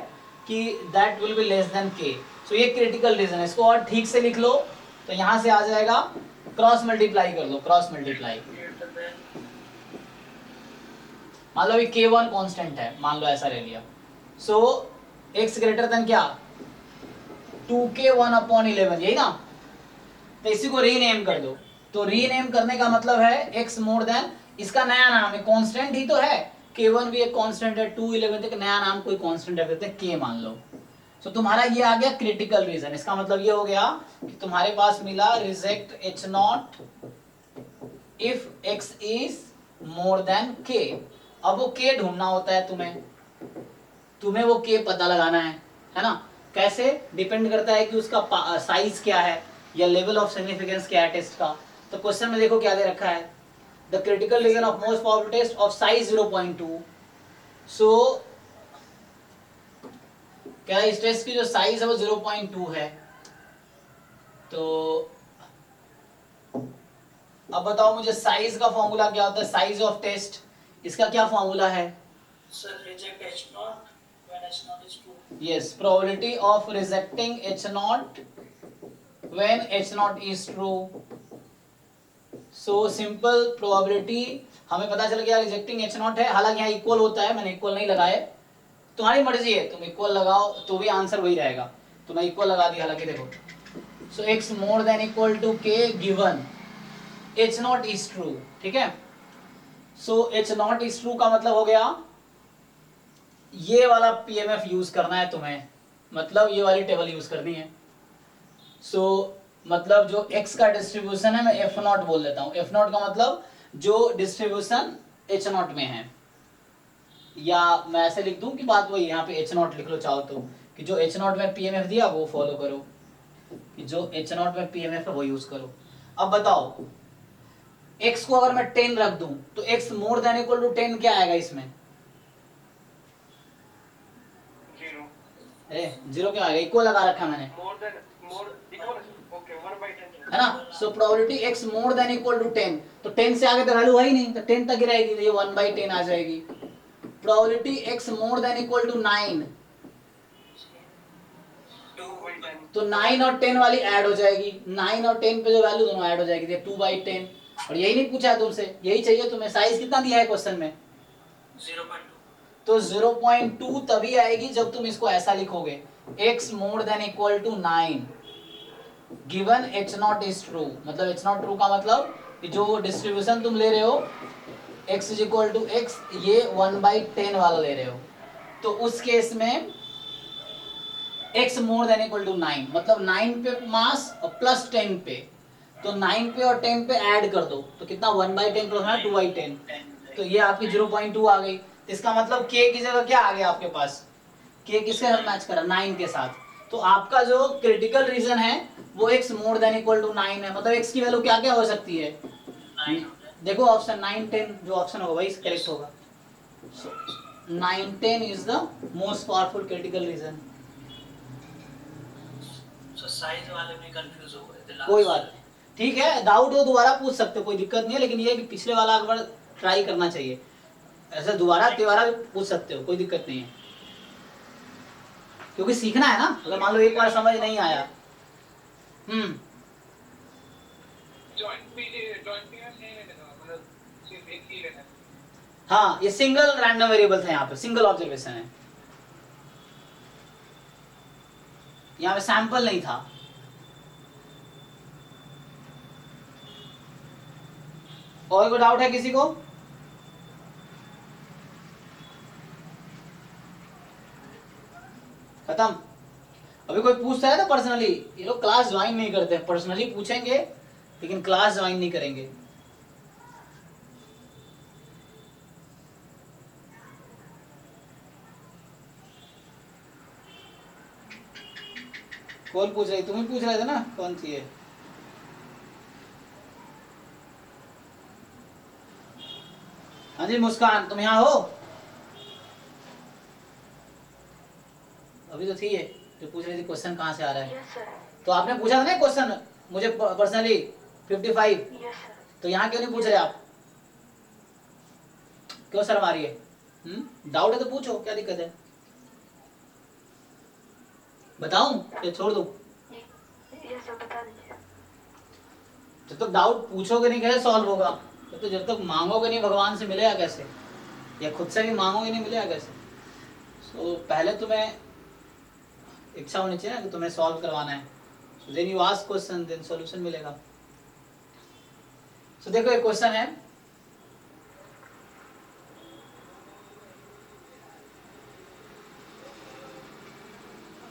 Speaker 1: कि that will be less than k। सो ये क्रिटिकल रीजन है, इसको और ठीक से लिख लो तो यहां से आ जाएगा, क्रॉस मल्टीप्लाई कर लो, क्रॉस मल्टीप्लाई। मान लो अभी k1 कांस्टेंट है, मान लो ऐसा ले लिया, सो x ग्रेटर देन क्या? 2k1/11, यही ना? तो इसी को रीनेम कर दो। तो रीनेम करने का मतलब है x मोर देन, इसका नया नाम है, कांस्टेंट ही तो है, k1 भी एक कांस्टेंट है, 211 तक नया नाम कोई कांस्टेंट रख देते हैं, k मान लो। तो तुम्हारा ये आ गया क्रिटिकल रीजन। इसका मतलब ये हो गया कि तुम्हारे पास मिला reject h not if x is more than k। अब वो k ढूंढना होता है तुम्हें वो k पता लगाना है ना? कैसे? डिपेंड करता है कि उसका साइज क्या है या लेवल ऑफ सिग्निफिकेंस क्या है टेस्ट का। तो क्वेश्चन में देखो क्या दे रखा है, the critical region of most powerful test of size 0.2। So क्या इस टेस्ट की जो साइज है वो 0.2 है। तो अब बताओ मुझे साइज का फॉर्मूला क्या होता है, साइज ऑफ टेस्ट, इसका क्या फॉर्मूला है?
Speaker 3: Sir, reject H naught when H naught is 2.
Speaker 1: Yes, probability of rejecting H naught when H naught is true. So simple probability हमें पता चल गया रिजेक्टिंग H naught है, हालांकि यहाँ इक्वल होता है, मैंने इक्वल नहीं लगाए, तुम्हारी मर्जी है, तुम इक्वल लगाओ तो भी आंसर वही रहेगा, तो मैं इक्वल लगा दी। हालांकि देखो, so x more than equal to k given H naught is true, ठीक है? सो H naught is true का मतलब हो गया ये वाला पीएमएफ यूज करना है तुम्हें, मतलब ये वाली टेबल यूज करनी है। सो मतलब जो x का डिस्ट्रीब्यूशन है मैं एफ नॉट बोल देता हूँ, एफ नॉट का मतलब जो डिस्ट्रीब्यूशन एच नॉट में है, या मैं ऐसे लिख दूं कि बात वही, यहाँ पे एच नॉट लिख लो चाहो तो, कि जो एच नॉट में पीएमएफ दिया वो फॉलो करो। कि जो H0 में PMF है वो यूज करो। अब बताओ x को अगर मैं 10 रख दूं तो x more than equal to 10 क्या आएगा इसमें?
Speaker 2: 0
Speaker 1: अरे 0 क्यों आएगा? इक्वल लगा रखा मैंने,
Speaker 2: मोर इक्वल ओके 1/10
Speaker 1: है ना। So probability x more than equal to 10, तो 10 से आगे तो वैल्यू है ही नहीं, तो 10 तक ही रहेगी, तो ये 1/10 आ जाएगी। Probability x more than equal to 9,
Speaker 2: 2/10
Speaker 1: तो 9 और 10 वाली ऐड हो जाएगी, 9 और 10 पे जो वैल्यू दोनों ऐड हो जाएगी, 2/10। और यही नहीं पूछा है तुमसे, यही चाहिए तुम्हें। साइज कितना दिया है क्वेश्चन में?
Speaker 3: 0.2।
Speaker 1: तो 0.2 तभी आएगी जब तुम इसको ऐसा लिखोगे, x more than equal to 9 given h0 is true. मतलब h0 ट्रू का मतलब कि जो डिस्ट्रीब्यूशन तुम ले रहे हो x is equal to x, ये 1/10 वाला ले रहे हो, तो उस केस में x more than equal to 9, मतलब 9 पे मास और प्लस 10 पे, तो 9 पे और 10 पे ऐड कर दो तो कितना 1/10 प्लस 2/10, तो ये आपकी 0.2 आ गई। तो इसका मतलब k की जगह क्या आ गया आपके पास? k किसके साथ मैच करा? 9 के साथ। तो आपका जो क्रिटिकल रीजन है वो x more than equal to 9 है, मतलब x की वैल्यू क्या क्या हो सकती है? देखो ऑप्शन 9 10 जो ऑप्शन होगा वही करेक्ट होगा। 9 10 is the most powerful critical reason.
Speaker 3: Size वाले में कंफ्यूज हो गए थे।
Speaker 1: कोई बात नहीं, ठीक है, डाउट हो दोबारा पूछ सकते हो, कोई दिक्कत नहीं है, लेकिन ये कि पिछले वाला एक बार ट्राई करना चाहिए, ऐसे दोबारा पूछ सकते हो, कोई दिक्कत नहीं है, क्योंकि सीखना है ना। अगर मान लो एक बार समझ नहीं आया।
Speaker 2: जॉइंट में नहीं लेना, मतलब सिर्फ एक ही लेना।
Speaker 1: हाँ, ये सिंगल रैंडम वेरिएबल्स है, यहाँ पे सिंगल ऑब्जर्वेशन है, यहाँ पे सैंपल नहीं था। और कोई डाउट है किसी को? खत्म? अभी कोई पूछता है तो पर्सनली, ये लोग क्लास ज्वाइन नहीं करते, पर्सनली पूछेंगे लेकिन क्लास ज्वाइन नहीं करेंगे। कौन पूछ रही? तुम ही पूछ रहे थे ना कौन सी है? हाँ जी मुस्कान, तुम यहाँ हो? अभी तो थी ये जो पूछ रही थी क्वेश्चन कहाँ से आ रहा है।
Speaker 4: Yes sir.
Speaker 1: तो आपने पूछा था ना क्वेश्चन मुझे पर्सनली 55,
Speaker 4: यस सर।
Speaker 1: तो यहाँ क्यों नहीं पूछ रहे आप? क्यों शर्म आ रही है? डाउट है तो पूछो, क्या दिक्कत है? बताऊं या छोड़ दूं?
Speaker 4: यस सर, बता दीजिए।
Speaker 1: जब तक डाउट पूछोगे नहीं कैसे सॉल्व होगा? तो जब तक मांगोगे नहीं भगवान से मिलेगा कैसे? या खुद से भी मांगोगे नहीं मिलेगा कैसे? सो पहले तुम्हें इच्छा होनी चाहिए ना कि तुम्हें सॉल्व करवाना है। So then you ask question, then solution मिलेगा। सो देखो एक क्वेश्चन है,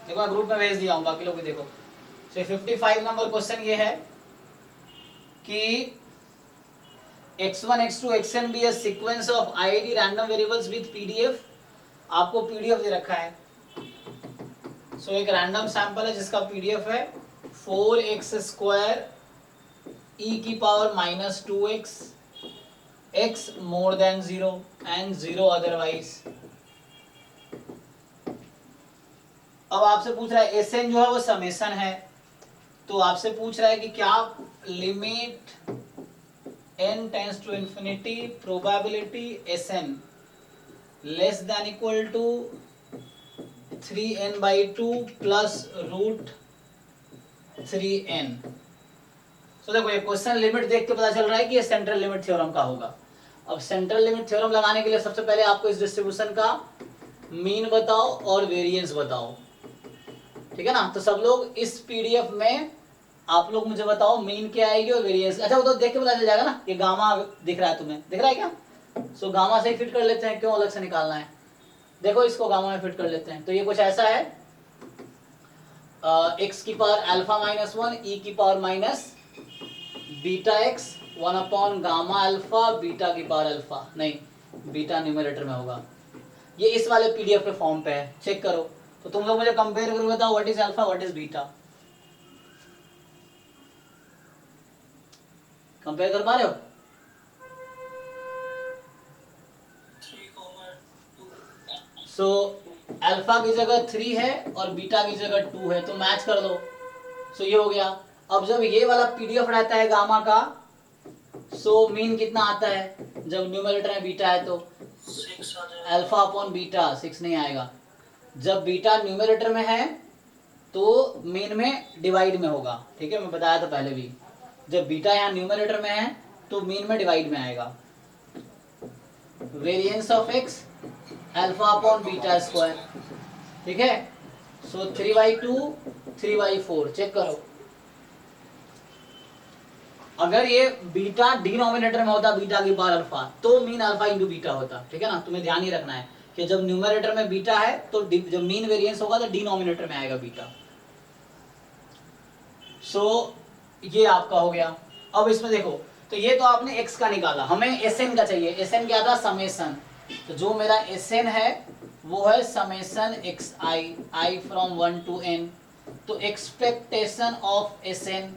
Speaker 1: देखो मैं ग्रुप में भेज दिया हूँ, बाकी लोग भी देखो। सो 55 नंबर क्वेश्चन ये है कि x1 x2 xn be a sequence of IID random variables with PDF। आपको PDF दे रखा है। सो एक रैंडम सैंपल है जिसका PDF है 4x स्क्वायर e की power -2x x more than 0 and 0 otherwise. अब आपसे पूछ रहा है Sn जो है वो समेशन है, तो आपसे पूछ रहा है कि क्या limit n tends to infinity probability Sn less than equal to 3n/2 plus root 3n। तो देखो ये क्वेश्चन लिमिट देख के पता चल रहा है कि ये सेंट्रल लिमिट थ्योरम का होगा। अब सेंट्रल लिमिट थ्योरम लगाने के लिए सबसे पहले आपको इस डिस्ट्रीब्यूशन का मीन बताओ और वेरिएंस बताओ, ठीक है ना। तो सब लोग इस पीडीएफ में आप लोग मुझे बताओ मीन क्या आएगी और वेरिएंस। अच्छा वो तो देख के पता चल जाएगा ना, ये गामा दिख रहा है तुम्हें, दिख रहा है क्या? सो गामा से ही फिट कर लेते हैं, क्यों अलग से निकालना है? देखो इसको गामा में फिट कर लेते हैं। तो ये कुछ ऐसा है x की पावर α-1 e की power minus beta x 1 gamma alpha beta की पावर अल्फा, नहीं बीटा न्यूमरेटर में होगा। ये इस वाले पीडीएफ के फॉर्म पे है, चेक करो। तो तुम लोग मुझे कंपेयर करो, बताओ what is alpha what is beta. Compare कर पा रहे हो?
Speaker 3: 3,2
Speaker 1: सो अल्फा की जगह 3 है और बीटा की जगह 2 है, तो मैच कर दो। सो ये हो गया। अब जब ये वाला पीडीएफ रहता है गामा का, सो मीन कितना आता है? जब न्यूमरेटर में बीटा है तो
Speaker 3: 6 आ जाएगा।
Speaker 1: अल्फा अपॉन बीटा 6 नहीं आएगा। जब बीटा न्यूमरेटर में है तो मीन में डिवाइड में होगा, ठीक है, मैं बताया था पहले भी। जब बीटा यहाँ न्यूमरेटर में है तो मीन में डिवाइड में आएगा। Variance of x alpha upon beta square, ठीक है। सो 3/2 3/4 चेक करो। अगर ये बीटा डिनोमिनेटर में होता बीटा की पावर अल्फा तो मीन अल्फा इंटू बीटा होता, ठीक है ना। तुम्हें ध्यान ही रखना है कि जब न्यूमरेटर में बीटा है तो जब मीन वेरिएंस होगा तो डिनोमिनेटर में आएगा बीटा। सो ये आपका हो गया। अब इसमें देखो, तो ये तो आपने x का निकाला, हमें Sn का चाहिए। Sn क्या था? समेसन। तो जो मेरा Sn है वो है summation xi from 1 to n। तो एक्सपेक्टेशन ऑफ Sn,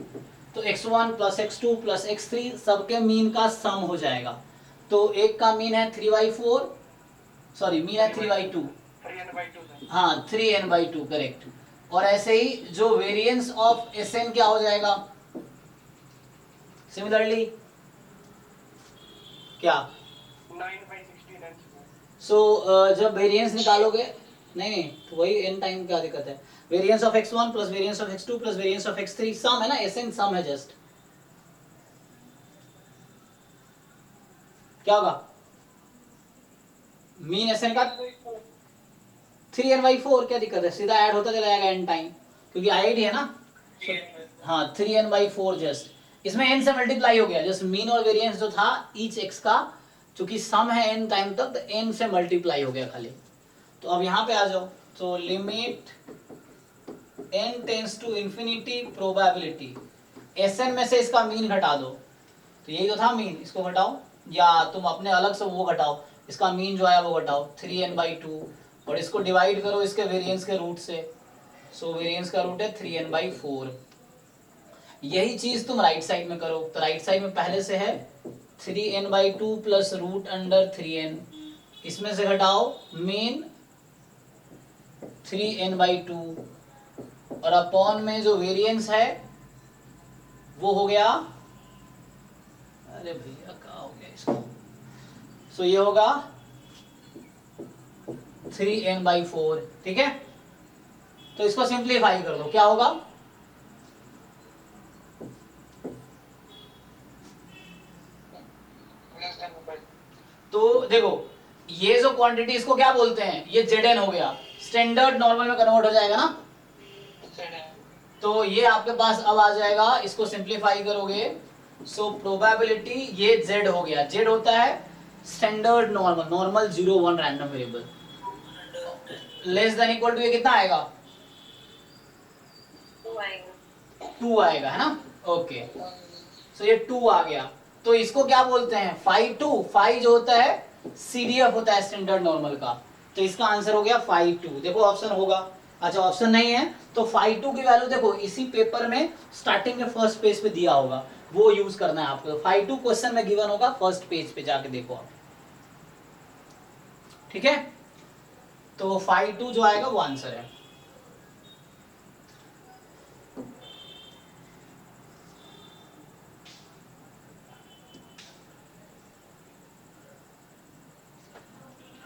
Speaker 1: तो x1 plus x2 plus x3 सबके मीन का सम हो जाएगा। तो एक का मीन है 3/4, सॉरी मीन है 3/2,
Speaker 2: 3n/2
Speaker 1: हाँ 3n/2 करेक्ट। और ऐसे ही जो वेरिएंस ऑफ Sn क्या हो जाएगा? सिमिलरली क्या?
Speaker 2: 9/16n²।
Speaker 1: सो जब वेरिएंस निकालोगे, नहीं तो वही n टाइम क्या दिक्कत है? Variance of x1 plus variance of x2 plus variance of x3 सम है ना, Sn सम है जस्ट। क्या होगा? मीन Sn का 3n/4, क्या दिक्कत है? सीधा ऐड होता चला जाएगा n टाइम, क्योंकि आईडी है ना। हाँ 3n/4 जस्ट, इसमें n से मल्टीप्लाई हो गया। जस्ट मीन और वेरिएंस जो था ईच x का, चूंकि सम है n टाइम तक, तो n से मल्टीप्लाई हो गया खाली। तो अब यहाँ पे आ जाओ, तो limit n tends to infinity probability Sn में से इसका मीन घटा दो। तो यही तो था मीन, इसको घटाओ, या तुम अपने अलग से वो घटाओ, इसका मीन जो है वो घटाओ 3n/2 और इसको डिवाइड करो इसके वेरिएंस के रूट से। सो वेरिएंस का रूट है 3n/4। यही चीज तुम राइट साइड में करो। तो राइट साइड में पहले से है 3n/2 plus root under 3n, इसमें से घटाओ मीन 3n/2 और अपॉन में जो वेरिएंस है वो हो गया, अरे भैया क्या हो गया इसको, सो ये होगा 3n/4, ठीक है। तो इसको सिंप्लीफाई कर दो, क्या होगा? तो देखो ये जो क्वांटिटी इसको क्या बोलते हैं? ये Zn हो गया, स्टैंडर्ड नॉर्मल में कन्वर्ट हो जाएगा ना। तो ये आपके पास अब आ जाएगा, इसको सिंप्लीफाई करोगे। सो प्रोबेबिलिटी ये Z हो गया। Z होता है standard normal, normal 0 1 random variable. Less than equal to ये कितना आएगा? 2 आएगा, है ना। ओके, सो ये 2 आ गया। तो इसको क्या बोलते हैं? phi जो होता है CDF होता है स्टैंडर्ड नॉर्मल का। तो इसका आंसर हो गया phi2। देखो ऑप्शन होगा, अच्छा ऑप्शन नहीं है तो phi2 की वैल्यू देखो इसी पेपर में स्टार्टिंग में फर्स्ट पेज पे दिया होगा, वो यूज करना है आपको। phi2 क्वेश्चन में गिवन होगा, फर्स्ट पेज पे जाके देखो आप, ठीक है। तो phi2 जो आएगा वो आंसर है।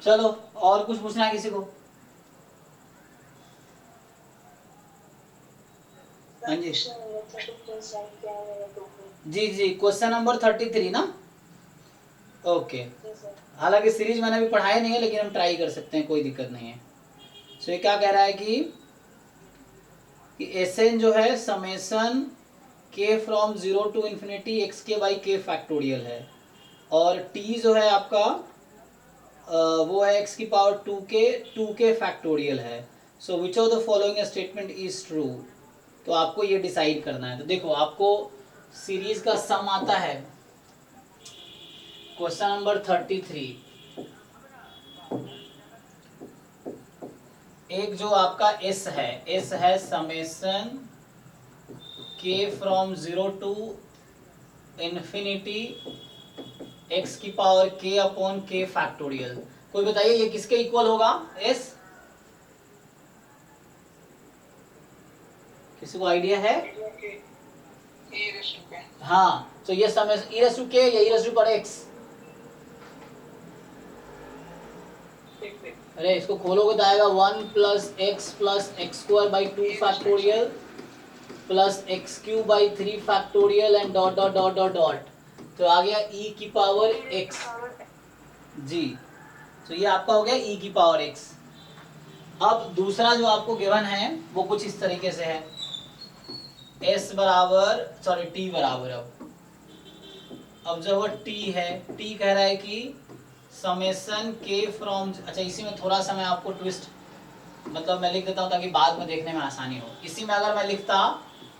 Speaker 1: चलो और कुछ पूछना है किसी को? हाँ जी जी जी, क्वेश्चन नंबर 33 ना। ओके, हालांकि सीरीज मैंने अभी पढ़ाया नहीं है लेकिन हम ट्राई कर सकते हैं, कोई दिक्कत नहीं है। सो ये क्या कह रहा है कि Sn जो है summation k from 0 to infinity xk by k factorial है, और t जो है आपका वो है x की पावर 2k फैक्टोरियल है। So which of the following statement is true? तो आपको ये डिसाइड करना है। तो देखो आपको सीरीज का सम आता है, क्वेश्चन नंबर 33। एक जो आपका s है summation k from 0 to infinity x की power k upon k factorial. कोई बताइए ये किसके इक्वल होगा? s, किसी को आइडिया है? हाँ, तो ये समय e रेज़ टू k या e raise to power x। अरे इसको खोलोगे तो आएगा 1 plus x plus x square by 2 factorial plus x cube by 3 factorial and dot dot dot dot dot, तो आ गया e की पावर x जी। तो ये आपका हो गया e की पावर x। अब दूसरा जो आपको गिवन है वो कुछ इस तरीके से है, s बराबर सॉरी t बराबर, अब जब वो t है, t कह रहा है कि समेशन k फ्रॉम, अच्छा इसी में थोड़ा सा मैं आपको ट्विस्ट मतलब मैं लिख देता हूँ ताकि बाद में देखने में आसानी हो। इसी में अगर मैं लिखता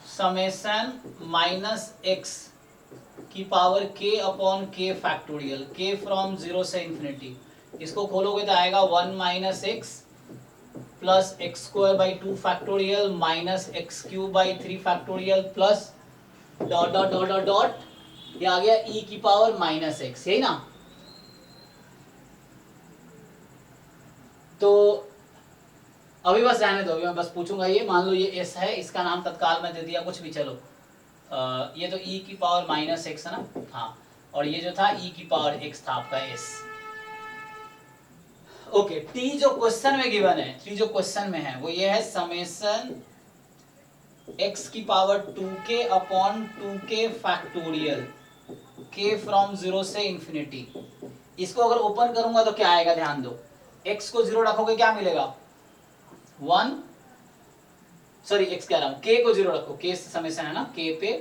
Speaker 1: समेशन माइनस x की power k upon k factorial, k from 0 से इन्फिनिटी, इसको खोलोगे तो आएगा 1 minus x plus x square by 2 factorial minus x cube by 3 factorial plus dot dot dot dot dot, ये आ गया e की पावर माइनस एक्स, यही ना? तो अभी बस रहने दो, अभी मैं बस पूछूंगा, ये मान लो ये s है, इसका नाम तत्काल में दे दिया कुछ भी, चलो ये तो e की पावर माइनस एक्स है ना, हाँ, और ये जो था e की पावर x था आपका s। ओके, t जो क्वेश्चन में गिवन है, t जो क्वेश्चन में है वो ये है समेशन x की power 2k upon 2k factorial k from 0 से इन्फिनिटी। इसको अगर ओपन करूंगा तो क्या आएगा, ध्यान दो, x को 0 रखोगे क्या मिलेगा 1, सॉरी x कह रहा हूं, k को 0 रखो, k से समेशन है ना, k पे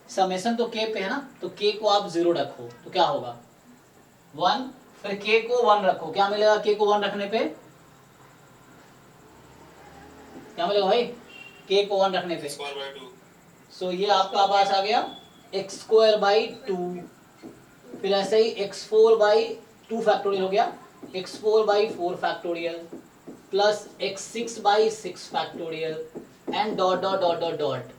Speaker 1: समेशन तो k पे है ना, तो k को आप 0 रखो तो क्या होगा 1, फिर k को 1 रखो, क्या मिलेगा k को 1 रखने पे, क्या मिलेगा भाई k को 1 रखने पे, सो ये आपका पास आ गया एक्स स्क्वायर बाई 2, फिर ऐसे ही x4 बाई 2 फैक्टोरियल हो गया, x4 by 4 factorial plus x6 by 6 factorial and dot dot dot dot dot.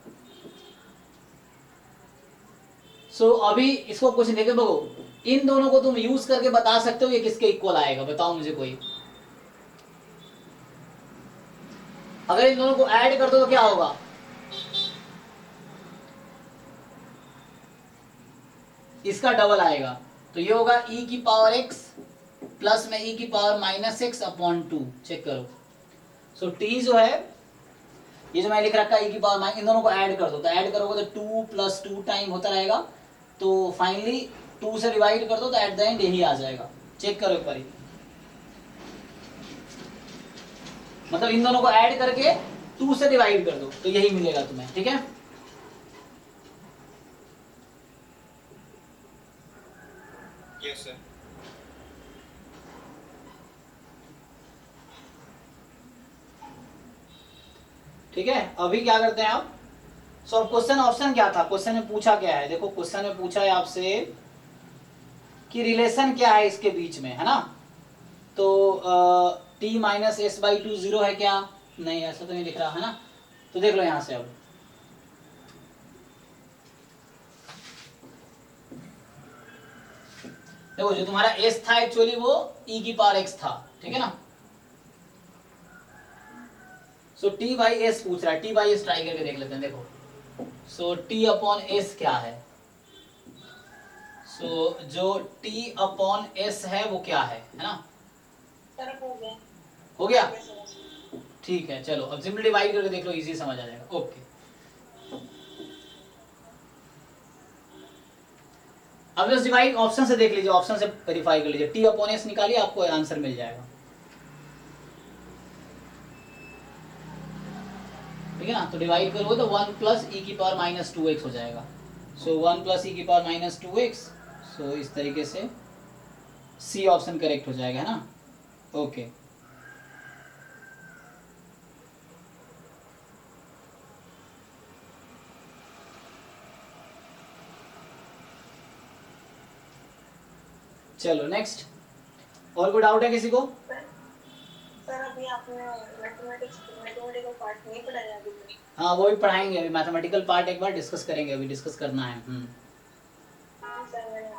Speaker 1: So अभी इसको कुछ नहीं देखो, इन दोनों को तुम यूज करके बता सकते हो ये किसके इक्वल आएगा, बताओ मुझे कोई। अगर इन दोनों को ऐड कर दो तो क्या होगा, इसका डबल आएगा, तो ये होगा e की पावर x प्लस में e की power minus x upon 2, check करो। सो t जो है, ये जो मैं लिख रखा है e की पावर माइनस, इन दोनों को ऐड कर दो, तो ऐड करोगे तो 2 प्लस 2 टाइम होता रहेगा, तो फाइनली 2 से डिवाइड कर दो तो एट द एंड यही आ जाएगा, चेक करो एक बार, मतलब इन दोनों को ऐड करके 2 से डिवाइड कर दो तो यही मिलेगा तुम्हें, ठीक है।
Speaker 2: Yes sir.
Speaker 1: ठीक है, अभी क्या करते हैं आप, सो क्वेश्चन ऑप्शन क्या था, क्वेश्चन में पूछा क्या है, देखो क्वेश्चन में पूछा है आपसे कि रिलेशन क्या है इसके बीच में, है ना, तो t माइनस एस बाई 2 0 है क्या, नहीं ऐसा तो नहीं दिख रहा है ना, तो देख लो यहां से, अब देखो जो तुम्हारा s था एक्चुअली वो e की पावर x था, ठीक है ना, सो t बाई एस पूछ रहा है, t बाई एस ट्राई करके देख लेते हैं, देखो सो t अपॉन एस क्या है, सो जो t अपॉन एस है वो क्या है ना, हो गया, ठीक है, चलो अब सिंपली डिवाइड करके देख लो, इजी समझ आ जाएगा। ओके, अब बस डिवाइड ऑप्शन से देख लीजिए, ऑप्शन से वेरीफाई कर लीजिए, t अपॉन एस निकालिए, आपको आंसर मिल जाएगा, ठीक है ना, तो डिवाइड करोगे तो 1 प्लस ई की पावर माइनस 2x हो जाएगा, सो 1 प्लस ई की पावर माइनस 2x, सो इस तरीके से सी ऑप्शन करेक्ट हो जाएगा, है ना। ओके, चलो नेक्स्ट, और कोई डाउट है किसी को?
Speaker 4: सर अभी आपने मैथमेटिकल पार्ट नहीं पढ़ाया अभी?
Speaker 1: हाँ वो भी पढ़ाएंगे, अभी मैथमेटिकल पार्ट एक बार डिस्कस करेंगे, अभी डिस्कस करना है।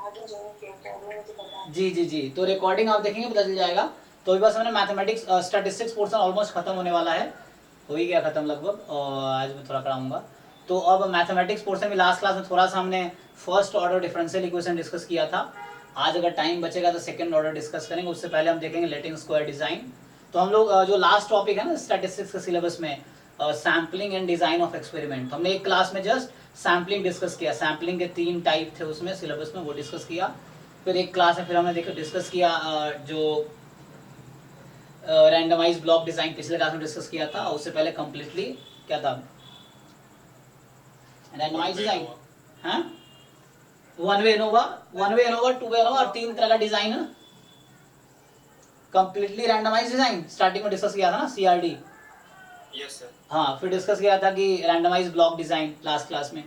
Speaker 4: आगे ज्वाइन किया तो अभी मुझे पता है।
Speaker 1: जी जी जी, तो रिकॉर्डिंग आप देखेंगे पता चल जाएगा। तो अभी बस मैंने मैथमेटिक्स स्टैटिस्टिक्स पोर्शन ऑलमोस्ट खत्म होने वाला है, हो ही गया खत्म लगभग, और आज मैं थोड़ा कराऊंगा। तो अब मैथमेटिक्स पोर्शन में लास्ट क्लास में थोड़ा सा हमने first order differential equation discuss किया था। आज अगर टाइम बचेगा तो सेकंड ऑर्डर डिस्कस करेंगे, उससे पहले हम देखेंगे लेटिंग स्क्वायर डिज़ाइन। तो हम लोग जो लास्ट टॉपिक है ना स्टैटिस्टिक्स के सिलेबस में, sampling and design of experiment, हमने एक क्लास में जस्ट सैम्पलिंग डिस्कस किया। सैम्पलिंग के 3 टाइप थे उसमें सिलेबस में, वो डिस्कस किया। फिर एक क्लास में फिर हमने डिस्कस किया जो रैंडमाइज ब्लॉक डिज़ाइन पिछले क्लास में डिस्कस किया था। उससे पहले कम्प्लीटली क्या था, रैंडमाइज डिज़ाइन, हाँ, वन वे एनोवा, 2 वे एनोवा और 3 तरह का डिज़ाइन है, कंप्लीटली रैंडमाइज डिज़ाइन स्टार्टिंग में डिस्कस किया था ना, CRD।
Speaker 2: Yes sir.
Speaker 1: हाँ, फिर डिस्कस किया था कि randomise block design last class में।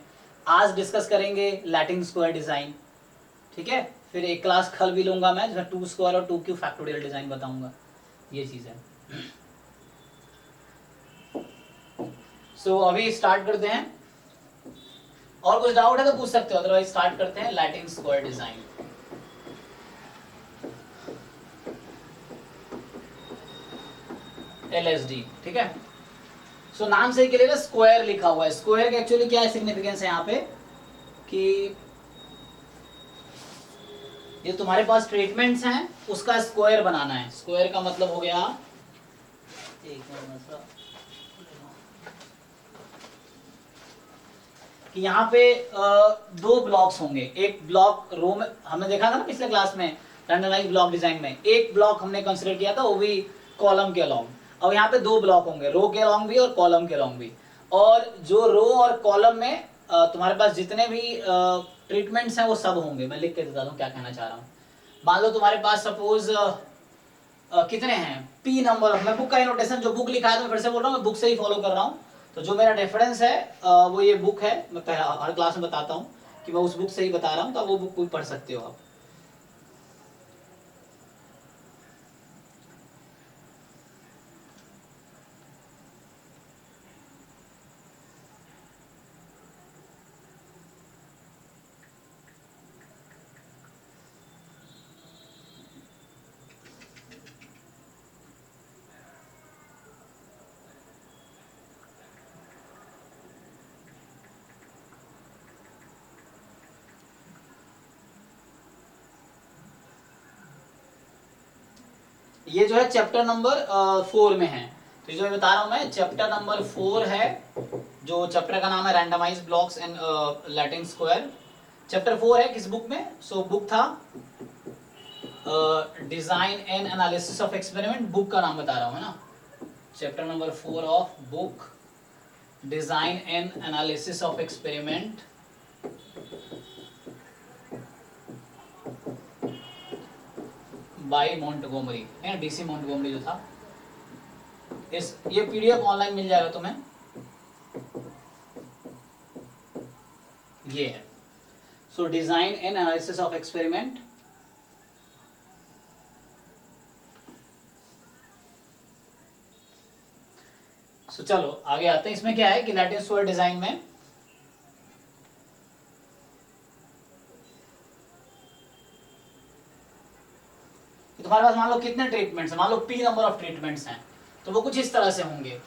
Speaker 1: आज डिस्कस करेंगे लैटिन स्क्वायर डिज़ाइन, ठीक है। फिर एक क्लास कल भी लूंगा मैं जिसमें 2 स्क्वायर और 2 क्यूब फैक्टोरियल डिज़ाइन बताऊंगा, ये चीज़ है। सो अभी स्टार्ट करते हैं, और कुछ डाउट है तो पूछ सकते हो, अदरवाइज स्टार्ट करते हैं लैटिन स्क्वायर डिज़ाइन। LSD, ठीक है। सो नाम से ही क्लियर है, स्क्वायर लिखा हुआ है। स्क्वायर का एक्चुअली क्या है सिग्निफिकेंस है यहाँ पे, कि ये तुम्हारे पास ट्रीटमेंट्स हैं उसका स्क्वायर बनाना है। स्क्वायर का मतलब हो गया, एक मिनट कि यहाँ पे 2 ब्लॉक्स होंगे। एक ब्लॉक रो में हमने देखा था ना पिछले क्लास में रैंडमाइज ब्लॉक डिजाइन में, एक ब्लॉक हमने कंसीडर किया था वो भी कॉलम के अलोंग। अब यहाँ पे 2 ब्लॉक होंगे, रो के अलोंग भी और कॉलम के अलोंग भी। और जो रो और कॉलम में तुम्हारे पास जितने भी ट्रीटमेंट्स हैं वो सब होंगे। मैं लिख के बता दूँ क्या कहना चाह रहा हूँ। मान लो तुम्हारे पास सपोज कितने हैं, P नंबर ऑफ, मैं बुक का नोटेशन जो बुक लिखा है तो मैं फिर से बोल रहा हूँ, मैं बुक से ही फॉलो कर रहा हूँ। तो जो मेरा रेफरेंस है वो ये बुक है, मैं हर क्लास में बताता हूँ कि मैं उस बुक से ही बता रहा हूँ, तो वो बुक भी पढ़ सकते हो आप। ये जो है चैप्टर नंबर 4 में है। तो जो मैं बता रहा हूँ मैं, चैप्टर नंबर 4 है, जो चैप्टर का नाम है randomize blocks and Latin square. Chapter 4 है किस बुक में, सो बुक था design and analysis of experiment, book का नाम बता रहा हूँ है ना। Chapter number 4 of book design and analysis of experiment by Montgomery है, DC मोंटगोमरी जो था। इस ये PDF ऑनलाइन मिल जाएगा तुम्हें, ये है। So design and analysis of experiment, so चलो आगे आते हैं। इसमें क्या है कि लैटिन स्क्वायर डिजाइन में तुम्हारे पास मान लो कितने ट्रीटमेंट्स हैं, मान लो P नंबर ऑफ ट्रीटमेंट्स हैं, तो वो कुछ इस तरह से होंगे।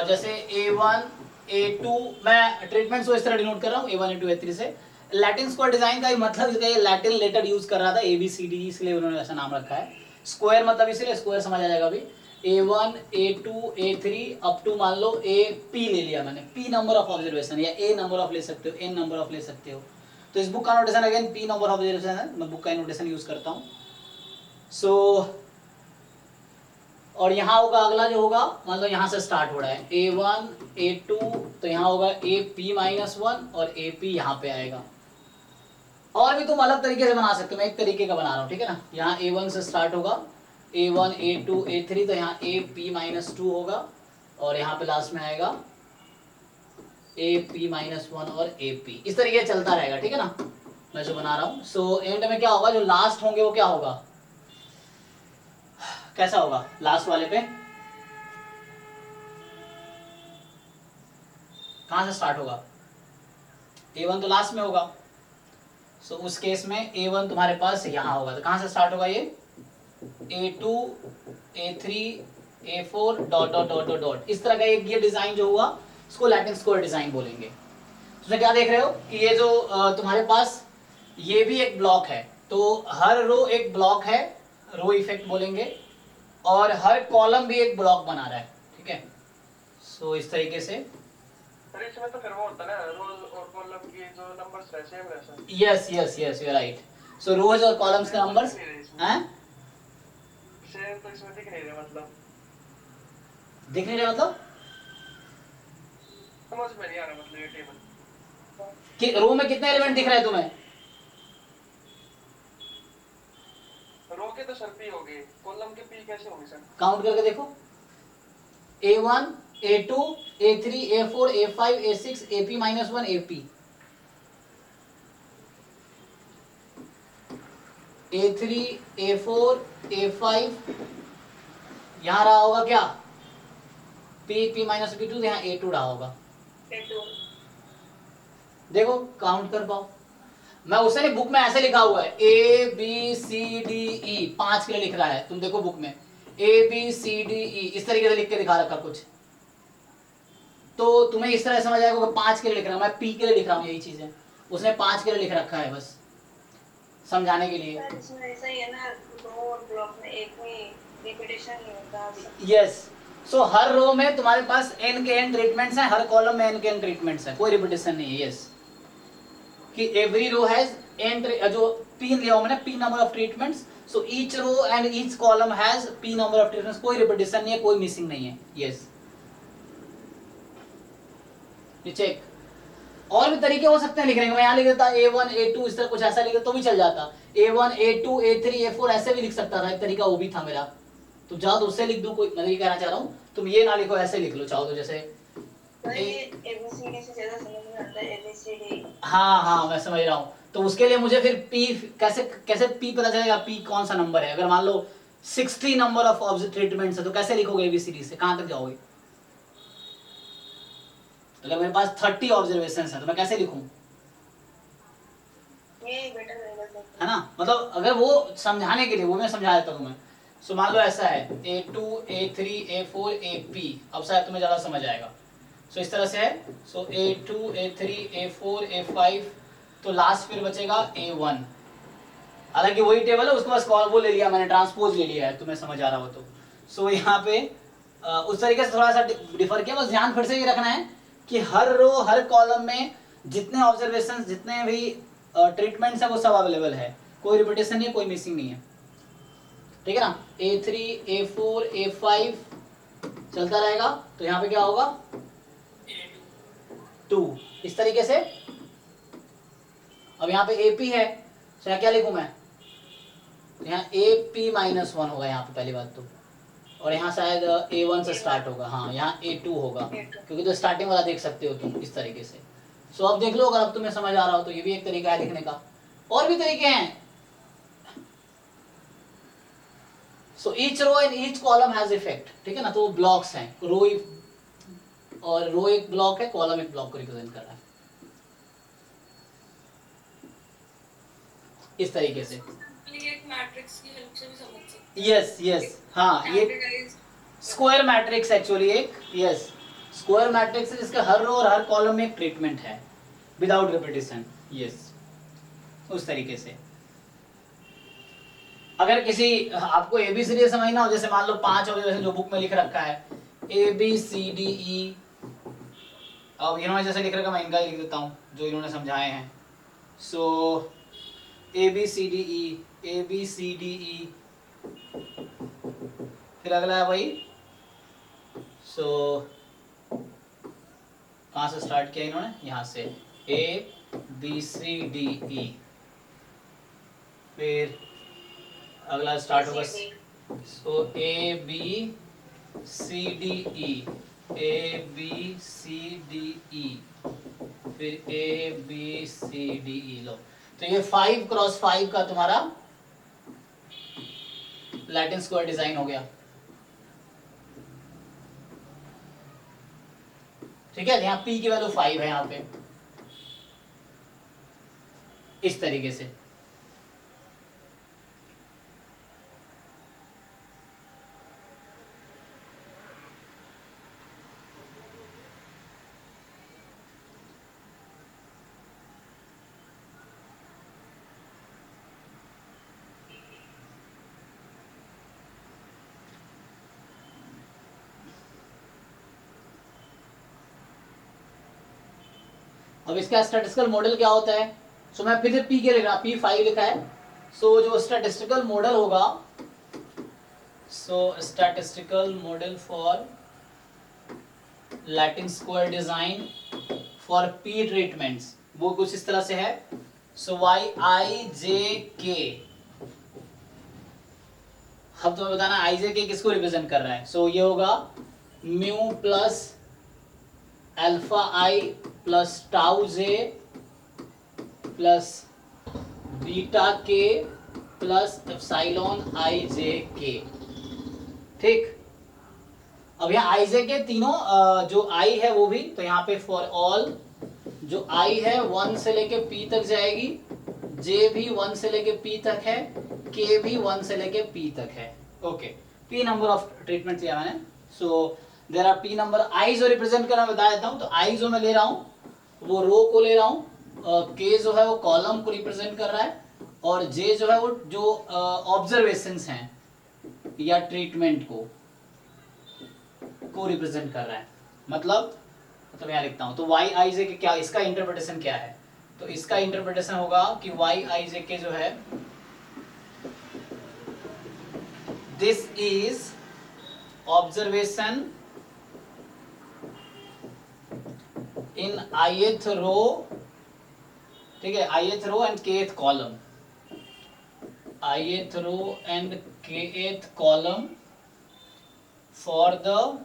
Speaker 1: जैसे A1 A2, मैं ट्रीटमेंट्स को इस तरह डिनोट कर रहा हूँ A1 A2 A3 से। लैटिन स्क्वायर डिजाइन का ही मतलब इसका ये लैटिन लेटर यूज कर रहा था ABCD, इसलिए उन्होंने ऐसा नाम रखा है। स्क्वायर मतलब इसलिए स्क्वायर समझ आ जाएगा अभी। A1 A2 A3 up to मान लो AP ले लिया मैंने, P नंबर ऑफ ऑब्जर्वेशन, या A नंबर ऑफ ले सकते हो, N नंबर ऑफ ले सकते हो। तो इस बुक का notation again P number of observation है, मैं बुक का नोटेशन यूज करता हूँ। सो और यहाँ होगा अगला जो होगा, मान लो यहाँ से स्टार्ट हो रहा है A1 A2, तो यहाँ होगा AP-1 और AP यहाँ पे आएगा। और भी तुम अलग तरीके से बना सकते हो, मैं एक तरीके का बना रहा हूँ, ठीक है ना। यहाँ A1 से स्टार्ट होगा, A1 A2 A3, तो यहाँ AP-2 होगा, और यहाँ पे लास्ट में आएगा AP-1 और AP। इस तरीके से चलता रहेगा, ठीक है ना, मैं जो बना रहा हूँ। सो एंड में क्या होगा, जो लास्ट होंगे वो क्या होगा, कैसा होगा लास्ट वाले पे, कहां से स्टार्ट होगा, A1 तो लास्ट में होगा। सो उस केस में A1 तुम्हारे पास यहाँ होगा, तो कहाँ से स्टार्ट होगा ये, A2 A3 A4 dot dot dot dot dot, इस तरह का एक ये डिजाइन जो हुआ इसको लैटिन स्क्वायर डिजाइन बोलेंगे। तो क्या देख रहे हो कि ये जो तुम्हारे पास ये भी एक ब्लॉक है, तो हर रो एक ब्लॉक है, रो इफेक्ट बोलेंगे, और हर कॉलम भी एक ब्लॉक बना रहा है, ठीक है। सो इस तरीके से
Speaker 2: सर इसमें तो फिर वो होता है ना, रोज और कॉलम की जो नंबर्स है सेम रहता है।
Speaker 1: Yes yes yes you are right. So rows और कॉलम्स के नंबर्स हैं
Speaker 2: सेम, तो इसमें दिख नहीं रहे, मतलब
Speaker 1: दिख नहीं रहे, मतलब
Speaker 2: समझ में नहीं आ रहा, मतलब ये टेबल
Speaker 1: कि रो में कितने एलिमेंट दिख रहे हैं तुम्हें?
Speaker 2: रो के तो सर पी हो गए, कॉलम के पी कैसे होंगे सर?
Speaker 1: काउंट करके देखो, A1 A2 A3 A4 A5 A6 AP-1 AP, A3 A4 A5, यहाँ रहा होगा क्या P-P-P2, तो यहाँ A2 रहा होगा। देखो काउंट कर पाओ, मैं उसे नहीं, बुक में ऐसे लिखा हुआ है ABCDE, 5 के लिए लिख रहा है, तुम देखो बुक में ABCDE इस तरीके से लिख के दिखा रखा कुछ, तो तुम्हें इस तरह समझ आएगा कि 5 के लिए लिख रहा हूं, मैं P के लिए लिख रहा हूँ, यही चीज है, उसने 5 के लिए लिख रखा है, बस समझाने के लिए।
Speaker 4: सर इसमें ऐसा ही है ना, रो और ब्लॉक में एक में रिपीटेशन नहीं होता।
Speaker 1: यस, सो हर रो में तुम्हारे पास n के n ट्रीटमेंट्स हैं, हर कॉलम में n के n ट्रीटमेंट्स हैं, कोई रिपीटेशन नहीं है। यस, कि एवरी रो हैज n, जो p लिया हुआ मैंने, p number of treatments, so each row and each column has p number of treatments, कोई रिपीटेशन नहीं है, कोई मिसिंग नहीं है। यस, ये चेक। और भी तरीके हो सकते हैं लिखने के, मैं यहाँ लिख देता A1 A2 इस तरह कुछ ऐसा लिख देता तो भी चल जाता, A1 A2 A3 A4 ऐसे भी लिख सकता था, एक तरीका वो भी था मेरा, तो चाहो तो उससे लिख दूं, कोई मैं ये कहना चाह रहा हूँ, तुम ये ना लिखो, ऐसे लिख लो चाहो तो, जैसे
Speaker 4: ये ABCD से ज्यादा समझ में आता है ABCD।
Speaker 1: हाँ हाँ मैं समझ रहा हूँ, तो उसके लिए मुझे फिर P कैसे कैसे P पता चलेगा, P कौन सा नंबर है, अगर मान लो 60 नंबर ऑफ ऑब्जेक्ट ट्रीटमेंट्स है तो कैसे लिखोगे ABCD से, कहाँ तक जाओगे? अगर मेरे पास 30 ऑब्जर्वेशंस हैं तो मैं कैसे लिखूं,
Speaker 4: ये बेटर रहेगा सर,
Speaker 1: है ना, मतलब अगर वो समझाने के लिए, वो मैं समझा देता हूँ तुम्हें। सो मान लो ऐसा है A2 A3 A4 AP, अब शायद तुम्हें ज़्यादा समझ आएगा। सो इस तरह से है, सो A2 A3 A4 A5, तो लास्ट फिर बचेगा A1, हालांकि वही टेबल है, उसके पास कॉल वो ले लिया मैंने, ट्रांसपोज ले लिया है, तुम्हें समझ आ रहा हो तो। सो यहाँ पे उस तरीके से थोड़ा सा डिफर किया, बस ध्यान फिर से ये रखना है कि हर रो हर कॉलम में जितने ऑब्जर्वेशन जितने भी ट्रीटमेंट्स है वो सब अवेलेबल है, कोई रिपीटेशन नहीं है, कोई मिसिंग नहीं है, ठीक है ना। A3 A4 A5 चलता रहेगा, तो यहाँ पे क्या होगा 2 इस तरीके से। अब यहाँ पे AP है, तो यहाँ क्या लिखूं मैं, तो यहाँ AP-1 होगा यहाँ पे पहली बात तो, और यहाँ शायद A1 से स्टार्ट होगा, हाँ यहाँ A2 होगा, क्योंकि तो स्टार्टिंग वाला देख सकते हो तुम इस तरीके से। सो अब देख लो, अगर अब तुम्हें समझ आ रहा हो तो ये भी एक तरीका है लिखने का, और भी तरीके हैं। So each row and each column has effect, ठीक है ना, तो वो ब्लॉक्स हैं, रो और रो एक ब्लॉक है, कॉलम एक ब्लॉक को रिप्रेजेंट कर रहा है, इस तरीके से।
Speaker 3: एक मैट्रिक्स की हेल्प से भी समझ सकते
Speaker 1: यस यस, हाँ ये स्क्वायर मैट्रिक्स एक्चुअली एक, यस स्क्वायर मैट्रिक्स है जिसके हर रो और हर कॉलम में एक ट्रीटमेंट है विदाउट रिपीटेशन। यस, उस तरीके से। अगर किसी आपको ABCD समझना हो, जैसे मान लो 5 ऑब्जर्वेशन जो बुक में लिख रखा है ABCDE, अब इन्होंने जैसे लिख रखा, मैं इनका लिख देता हूँ जो इन्होंने समझाए हैं। सो ABCDE ABCDE, फिर अगला है वही, सो कहाँ से स्टार्ट किया इन्होंने, यहाँ से ABCDE, फिर अगला स्टार्ट होगा, सो ABCDE ABCDE, फिर ABCDE, लो तो ये 5x5 का तुम्हारा लैटिन स्क्वायर डिजाइन हो गया, ठीक है। यहाँ P की वैल्यू 5 है, यहाँ पे इस तरीके से। अब इसका स्टैटिस्टिकल मॉडल क्या होता है? सो मैं फिर से पी के लिख रहा, P5 लिखा है। सो जो स्टैटिस्टिकल मॉडल होगा, so statistical model for Latin square design for P treatments वो कुछ इस तरह से है। सो वाई आई जे के, अब तुम्हें बताना आई जे के किसको रिप्रेजेंट कर रहा है। सो ये होगा म्यू प्लस अल्फा आई प्लस टाउ जे प्लस बीटा के प्लस एप्सिलॉन आई जे के। ठीक, अब यहाँ आई जे के तीनों जो आई है वो भी, तो यहाँ पे फॉर ऑल जो आई है 1 से लेके पी तक जाएगी, जे भी 1 से लेके पी तक है, के भी 1 से लेके पी तक है। Okay, P number of treatment लिया मैंने। So there are P number. I जो रिप्रेजेंट करना बता देता हूँ, तो आई जो मैं ले रहा हूँ वो रो को ले रहा हूँ, के जो है वो कॉलम को रिप्रेजेंट कर रहा है, और जे जो है वो जो ऑब्जर्वेशंस हैं या ट्रीटमेंट को रिप्रेजेंट कर रहा है। मतलब यहाँ लिखता हूँ, तो वाई आई जे के क्या, इसका इंटरप्रिटेशन क्या है? तो इसका इंटरप्रिटेशन होगा कि वाई आई जे के जो है, this is observation in ith row, ठीक है, ith row and kth column, ith row and kth column for the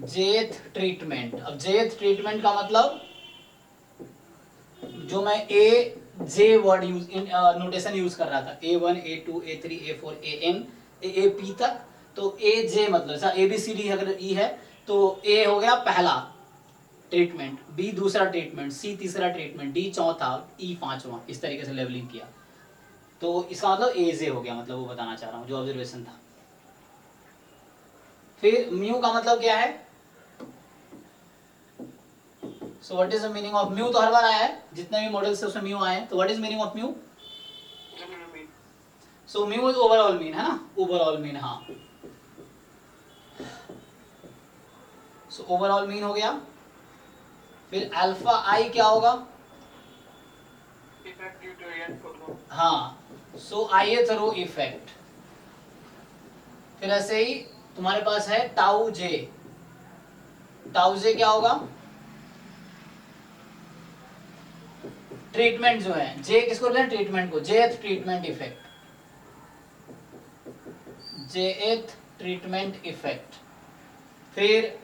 Speaker 1: jth treatment. अब jth ट्रीटमेंट का मतलब जो मैं a J word use notation use कर रहा था, A1 A2 A3 A4 AN AP तक, तो ए जे मतलब जैसा ABCD अगर ई है तो ए हो गया पहला ट्रीटमेंट, बी दूसरा ट्रीटमेंट, सी तीसरा ट्रीटमेंट, डी चौथा, ई पांचवा, इस तरीके से लेवलिंग किया। तो इसका मतलब ए जे हो गया, मतलब वो बताना चाह रहा हूँ जो ऑब्जर्वेशन था। फिर म्यू का मतलब क्या है? So what is the meaning of mu? तो हर बार आया है जितने भी मॉडल से उसमें म्यू आए हैं। तो what is meaning of mu? So mu is overall mean, है ना, ओवरऑल मीन। हाँ, सो ओवरऑल मीन हो गया। फिर अल्फा आई क्या होगा? हाँ, सो ith रो इफेक्ट। फिर ऐसे ही तुम्हारे पास है टाउ जे, टाउ जे क्या होगा? ट्रीटमेंट जो है, जे किसको रिप्रेजेंट? ट्रीटमेंट को, जेथ ट्रीटमेंट इफेक्ट, जेथ ट्रीटमेंट इफेक्ट। फिर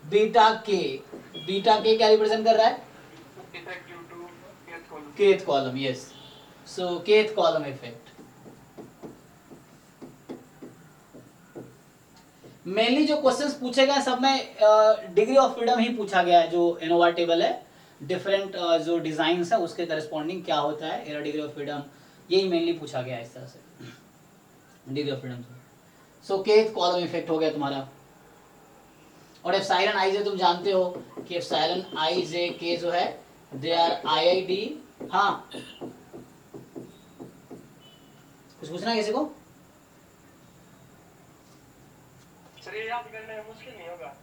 Speaker 1: बीटा के, बीटा के क्या रिप्रेजेंट कर रहा है? kth कॉलम, यस, सो kth कॉलम इफेक्ट। मेनली जो क्वेश्चंस पूछे गए सब में डिग्री ऑफ फ्रीडम ही पूछा गया है, जो एनोवा टेबल है, डिफरेंट जो डिजाइन्स है उसके करस्पॉन्डिंग क्या होता है एरा डिग्री ऑफ फ्रीडम, यही मेनली पूछा गया है इस तरह से degree of freedom. So kth column effect हो गया तुम्हारा। और एप्सिलॉन आई जे तुम जानते हो कि एप्सिलॉन आई जे के जो है दे आर IID। हाँ, कुछ पूछना है किसी को?
Speaker 2: सर ये याद करने में मुश्किल नहीं होगा?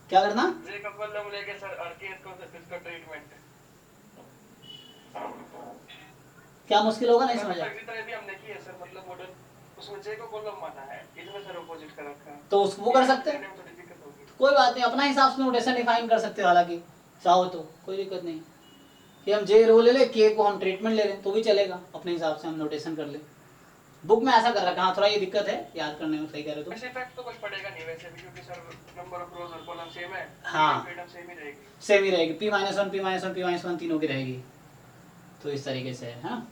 Speaker 1: क्या करना?
Speaker 2: जे का कॉलम लेके सर और के को इसका ट्रीटमेंट
Speaker 1: क्या मुश्किल होगा, नहीं समझा?
Speaker 2: जितना भी हमने किया सर, मतलब मॉडल उसमें जे को कॉलम माना है, इसमें सर अपोजिट कर रखा है,
Speaker 1: तो उसको वो कर सकते हैं, कोई बात नहीं, अपना हिसाब से नोटेशन डिफाइन कर सकते हो, हालांकि चाहो तो कोई दिक्कत नहीं कि हम जे रो ले ले, के को हम ट्रीटमेंट ले लें तो भी चलेगा, अपने हिसाब से हम नोटेशन कर ले। बुक में ऐसा कर रखा है, थोड़ा ये दिक्कत है याद करने में, सही कह रहे हो
Speaker 2: वैसे इफेक्ट तो कुछ पड़ेगा नहीं वैसे भी, क्योंकि सर नंबर ऑफ रोज और कॉलम सेम है।
Speaker 1: हाँ,
Speaker 2: फ्रीडम सेम ही रहेगी,
Speaker 1: सेम ही रहेगी, P-1 P-1 P-1 तीनों की रहेगी, तो इस तरीके से है। हाँ,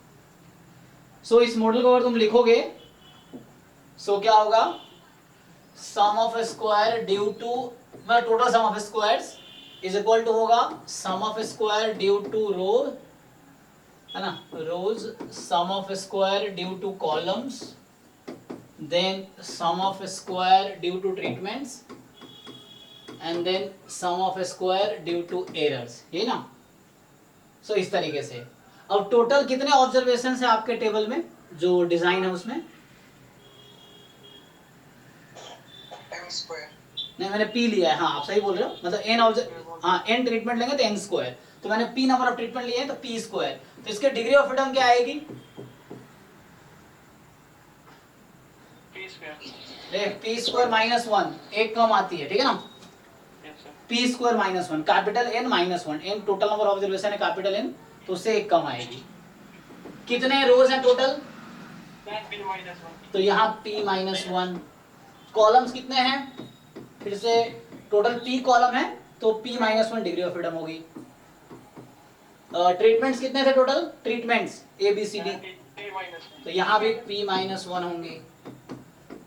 Speaker 1: सो इस मॉडल को अगर तुम लिखोगे सो क्या होगा? Sum of square due to, total sum of squares is equal to होगा sum of square due to row है ना, rows sum of square due to columns, then sum of square due to treatments, and then sum of square due to errors, ये ना। सो इस तरीके से। अब total कितने ऑब्जर्वेशन है आपके टेबल में, जो डिजाइन है उसमें? नहीं, मैंने पी लिया है। हाँ, आप सही बोल रहे हो, मतलब एन ट्रीटमेंट लेंगे तो एन स्क्वायर, तो मैंने पी नंबर ऑफ ट्रीटमेंट लिए हैं तो पी स्क्वायर। तो इसके डिग्री ऑफ फ्रीडम क्या आएगी? पी स्क्वायर माइनस वन, एक कम आती है, ठीक है ना। P square minus one, capital N minus one, N total number of observation है कैपिटल एन, तो उससे एक कम आएगी। कितने रोज हैं टोटल? तो यहाँ p माइनस वन। कॉलम्स कितने हैं? फिर से टोटल p कॉलम है तो p minus one degree of freedom होगी। ट्रीटमेंट्स कितने थे total? Treatments A B C D, तो यहाँ भी p माइनस वन होंगे।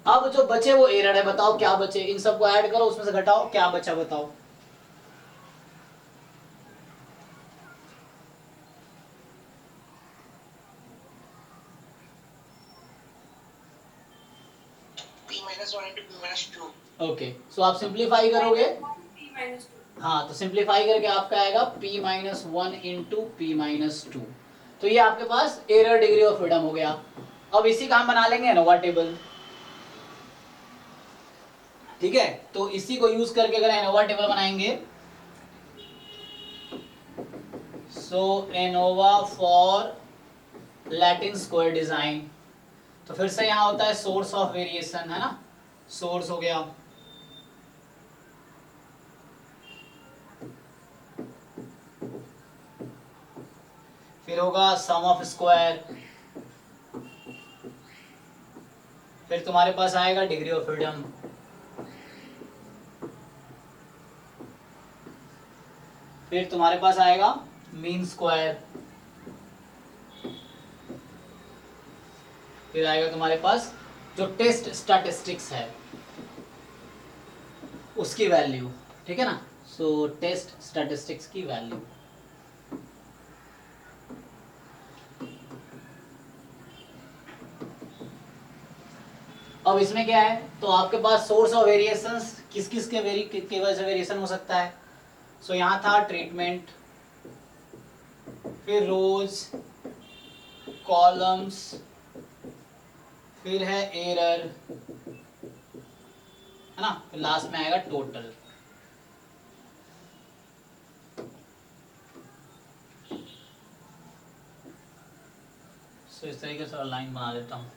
Speaker 1: अब जो बचे वो एरर है, बताओ क्या बचे? इन सबको ऐड करो, उसमें से घटाओ, क्या बचा बताओ? ओके, सो आप सिंप्लीफाई करोगे। हाँ, तो सिंप्लीफाई करके आपका आएगा p minus one into P minus two. तो ये आपके पास एरर डिग्री ऑफ फ्रीडम हो गया। अब इसी का हम बना लेंगे एनोवा टेबल, ठीक है। तो इसी को यूज करके अगर एनोवा टेबल बनाएंगे, so ANOVA for Latin square design, तो फिर से यहाँ होता है सोर्स ऑफ वेरिएशन, है ना, सोर्स हो गया, फिर होगा सम ऑफ स्क्वायर, फिर तुम्हारे पास आएगा डिग्री ऑफ फ्रीडम, फिर तुम्हारे पास आएगा मीन स्क्वायर, फिर आएगा तुम्हारे पास जो टेस्ट स्टैटिस्टिक्स है उसकी वैल्यू, ठीक है ना। सो टेस्ट स्टैटिस्टिक्स की वैल्यू। अब इसमें क्या है, तो आपके पास सोर्स ऑफ वेरिएशंस किस किस के वजह से वेरिएशन हो सकता है। सो यहाँ था ट्रीटमेंट, फिर रोज, कॉलम्स, फिर है एरर, है ना, फिर लास्ट में आएगा टोटल। सो इस तरीके से लाइन बना देता हूँ।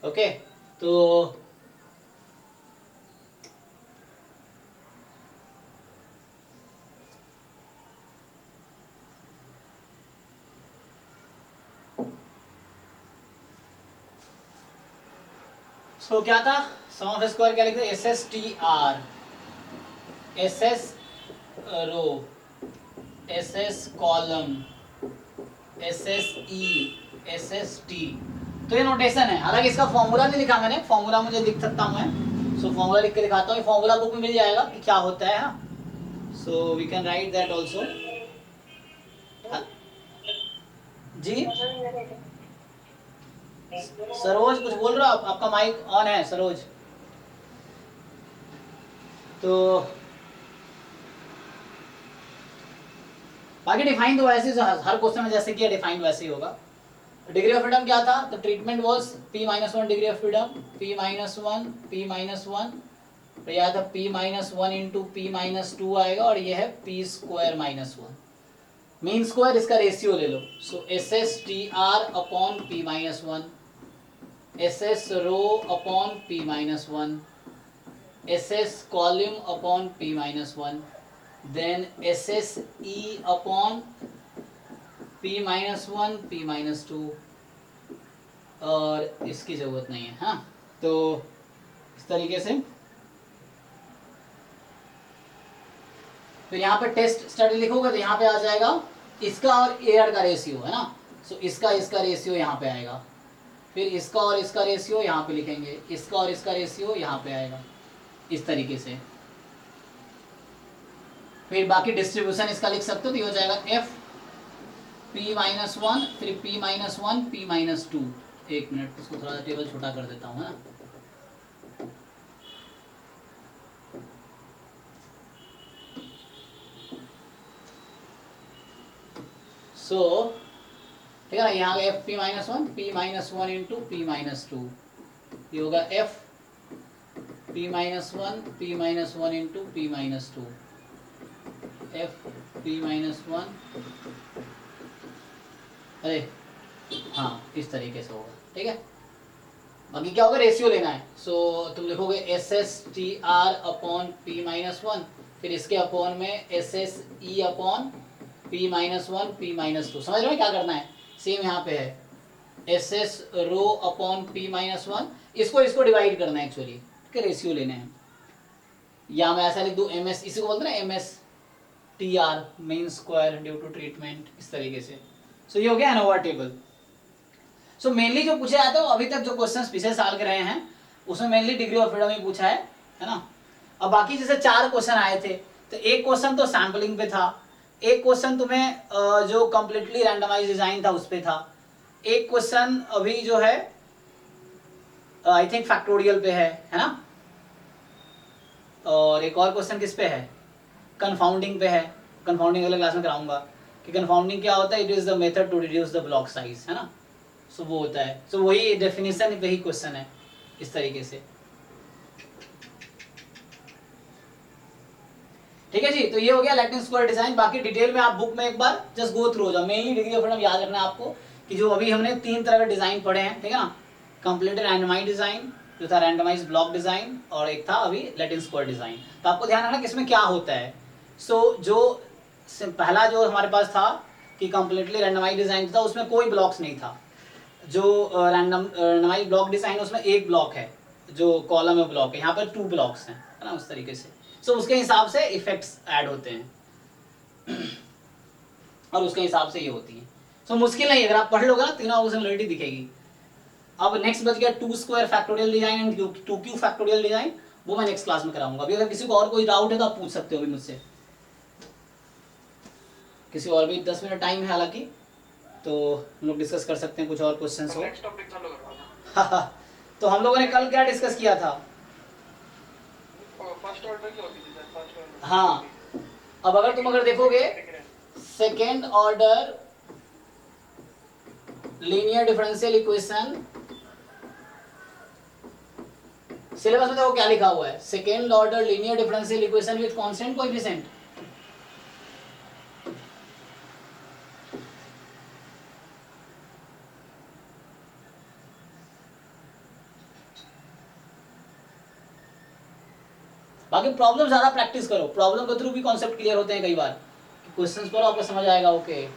Speaker 1: ओके, तो क्या था, सम ऑफ स्क्वायर क्या लिखते हैं, S S T R, S S row, S S column, S S E, S S T. तो ये नोटेशन है, हालांकि इसका फॉर्मूला नहीं लिखा मैंने, फॉर्मूला मुझे लिख सकता हूँ मैं। सो फॉर्मूला लिख के दिखाता हूँ, फॉर्मूला बुक में मिल जाएगा कि क्या होता है। So we can write that also. जी सरोज कुछ बोल रहे हो आप? आपका माइक ऑन है सरोज। तो बाकी डिफाइन तो वैसे हर क्वेश्चन में जैसे किया डिफाइन वैसे ही होगा। डिग्री ऑफ फ्रीडम क्या था, तो treatment was p minus one degree of freedom, p minus one, p minus one, तो यह था p minus one into p minus two आएगा, और ये है p square minus one. Mean square इसका रेशियो ले लो, so S S T R upon p minus one, S S row upon p minus one, S S column upon p minus one, then S S E upon p minus one, p minus to, और इसकी जरूरत नहीं है। हाँ, तो इस तरीके से फिर यहाँ पे टेस्ट स्टडी लिखोगे तो यहाँ पे आ जाएगा इसका और एयर का रेशियो, है ना। सो इसका रेशियो यहाँ पे आएगा, फिर इसका और इसका रेशियो यहाँ पे लिखेंगे, इसका और इसका रेशियो यहाँ पे आएगा इस तरीके से। फिर बाकी डिस्ट्रीब्यूशन इसका लिख सकते हो तो ये हो जाएगा एफ p माइनस वन, फिर p minus one, p minus to. एक मिनट, इसको थोड़ा टेबल छोटा कर देता हूँ, है ना। सो ठीक है ना, यहाँ F P minus one, P minus one into P minus two, ये होगा F P minus one, P minus one into P minus two, F P minus one, अरे हाँ इस तरीके से होगा, ठीक है। बाकी क्या होगा, रेशियो लेना है। सो तुम लिखोगे S S T R upon P minus one, फिर इसके अपॉन में S S E upon P minus one, P minus two. समझ रहे हो क्या करना है, सेम यहाँ पे है S S row upon P minus one, इसको डिवाइड करना है एक्चुअली, ठीक है, रेशियो लेने हैं। या मैं ऐसा लिख दूँ एम एस, इसी को बोलते हैं ना M S T R mean square due to treatment, इस तरीके से। सो ये हो गया एनोवा टेबल। सो मेनली जो पूछा जाता है अभी तक जो क्वेश्चंस पिछले साल के रहे हैं उसमें मेनली डिग्री ऑफ फ्रीडम ही पूछा है ना। अब बाकी जैसे 4 क्वेश्चन आए थे, तो एक क्वेश्चन तो सैम्पलिंग पे था, एक क्वेश्चन तुम्हें जो कम्प्लीटली रैंडमाइज डिजाइन था उस पे था, एक क्वेश्चन अभी जो है आई थिंक फैक्टोरियल पे है ना, और एक और क्वेश्चन किस पे है, कन्फाउंडिंग पे है। कन्फाउंडिंग अगले क्लास में कराऊंगा कि कन्फाउंडिंग क्या होता है, it is the method to reduce the block size, है ना। सो वो होता है, सो वही डेफिनेशन पे ही क्वेश्चन है इस तरीके से, ठीक है जी। तो ये हो गया लैटिन स्क्वायर डिजाइन। बाकी डिटेल में आप बुक में एक बार जस्ट गो थ्रू हो जाओ। मेनली डिग्री ऑफ फ्रीडम याद रखना है आपको कि जो अभी हमने 3 तरह के डिजाइन पढ़े हैं, ठीक है ना, कंप्लीट रैंडमाइज डिजाइन जो था, रैंडमाइज ब्लॉक डिजाइन, और एक था अभी लैटिन स्क्वायर डिजाइन। तो आपको ध्यान रखना किसमें क्या होता है। सो जो पहला जो हमारे पास था कि कंप्लीटली रैंडमाइज डिजाइन था, उसमें कोई ब्लॉक्स नहीं था। जो रैंडमाइज ब्लॉक डिजाइन उसमें एक ब्लॉक है, जो कॉलम में ब्लॉक है, यहाँ पर 2 ब्लॉक्स हैं, है ना, उस तरीके से। सो उसके हिसाब से इफेक्ट्स ऐड होते हैं और उसके हिसाब से ये होती है। सो मुश्किल नहीं, अगर आप पढ़ लोगे ना तीनों आपको सिमिलरिटी दिखेगी। अब नेक्स्ट बच गया 2 square factorial design and 2 cube factorial design, वो मैं नेक्स्ट क्लास में कराऊंगा। अभी अगर किसी को और कोई डाउट है तो आप पूछ सकते हो अभी मुझसे, किसी और भी 10 मिनट टाइम है हालांकि, तो हम लोग डिस्कस कर सकते हैं कुछ और क्वेश्चंस हो।
Speaker 2: नेक्स्ट टॉपिक चालू करवाना।
Speaker 1: तो हम लोगों ने कल क्या डिस्कस किया था,
Speaker 2: फर्स्ट ऑर्डर की होती थी सर, फर्स्ट ऑर्डर।
Speaker 1: हाँ, अब अगर देखोगे second order linear differential equation, syllabus में देखो क्या लिखा हुआ है, second order linear differential equation with constant coefficient. बाकी प्रॉब्लम ज्यादा प्रैक्टिस करो, प्रॉब्लम के थ्रू भी कॉन्सेप्ट क्लियर होते हैं कई बार, क्वेश्चंस पर आपको समझ आएगा। ओके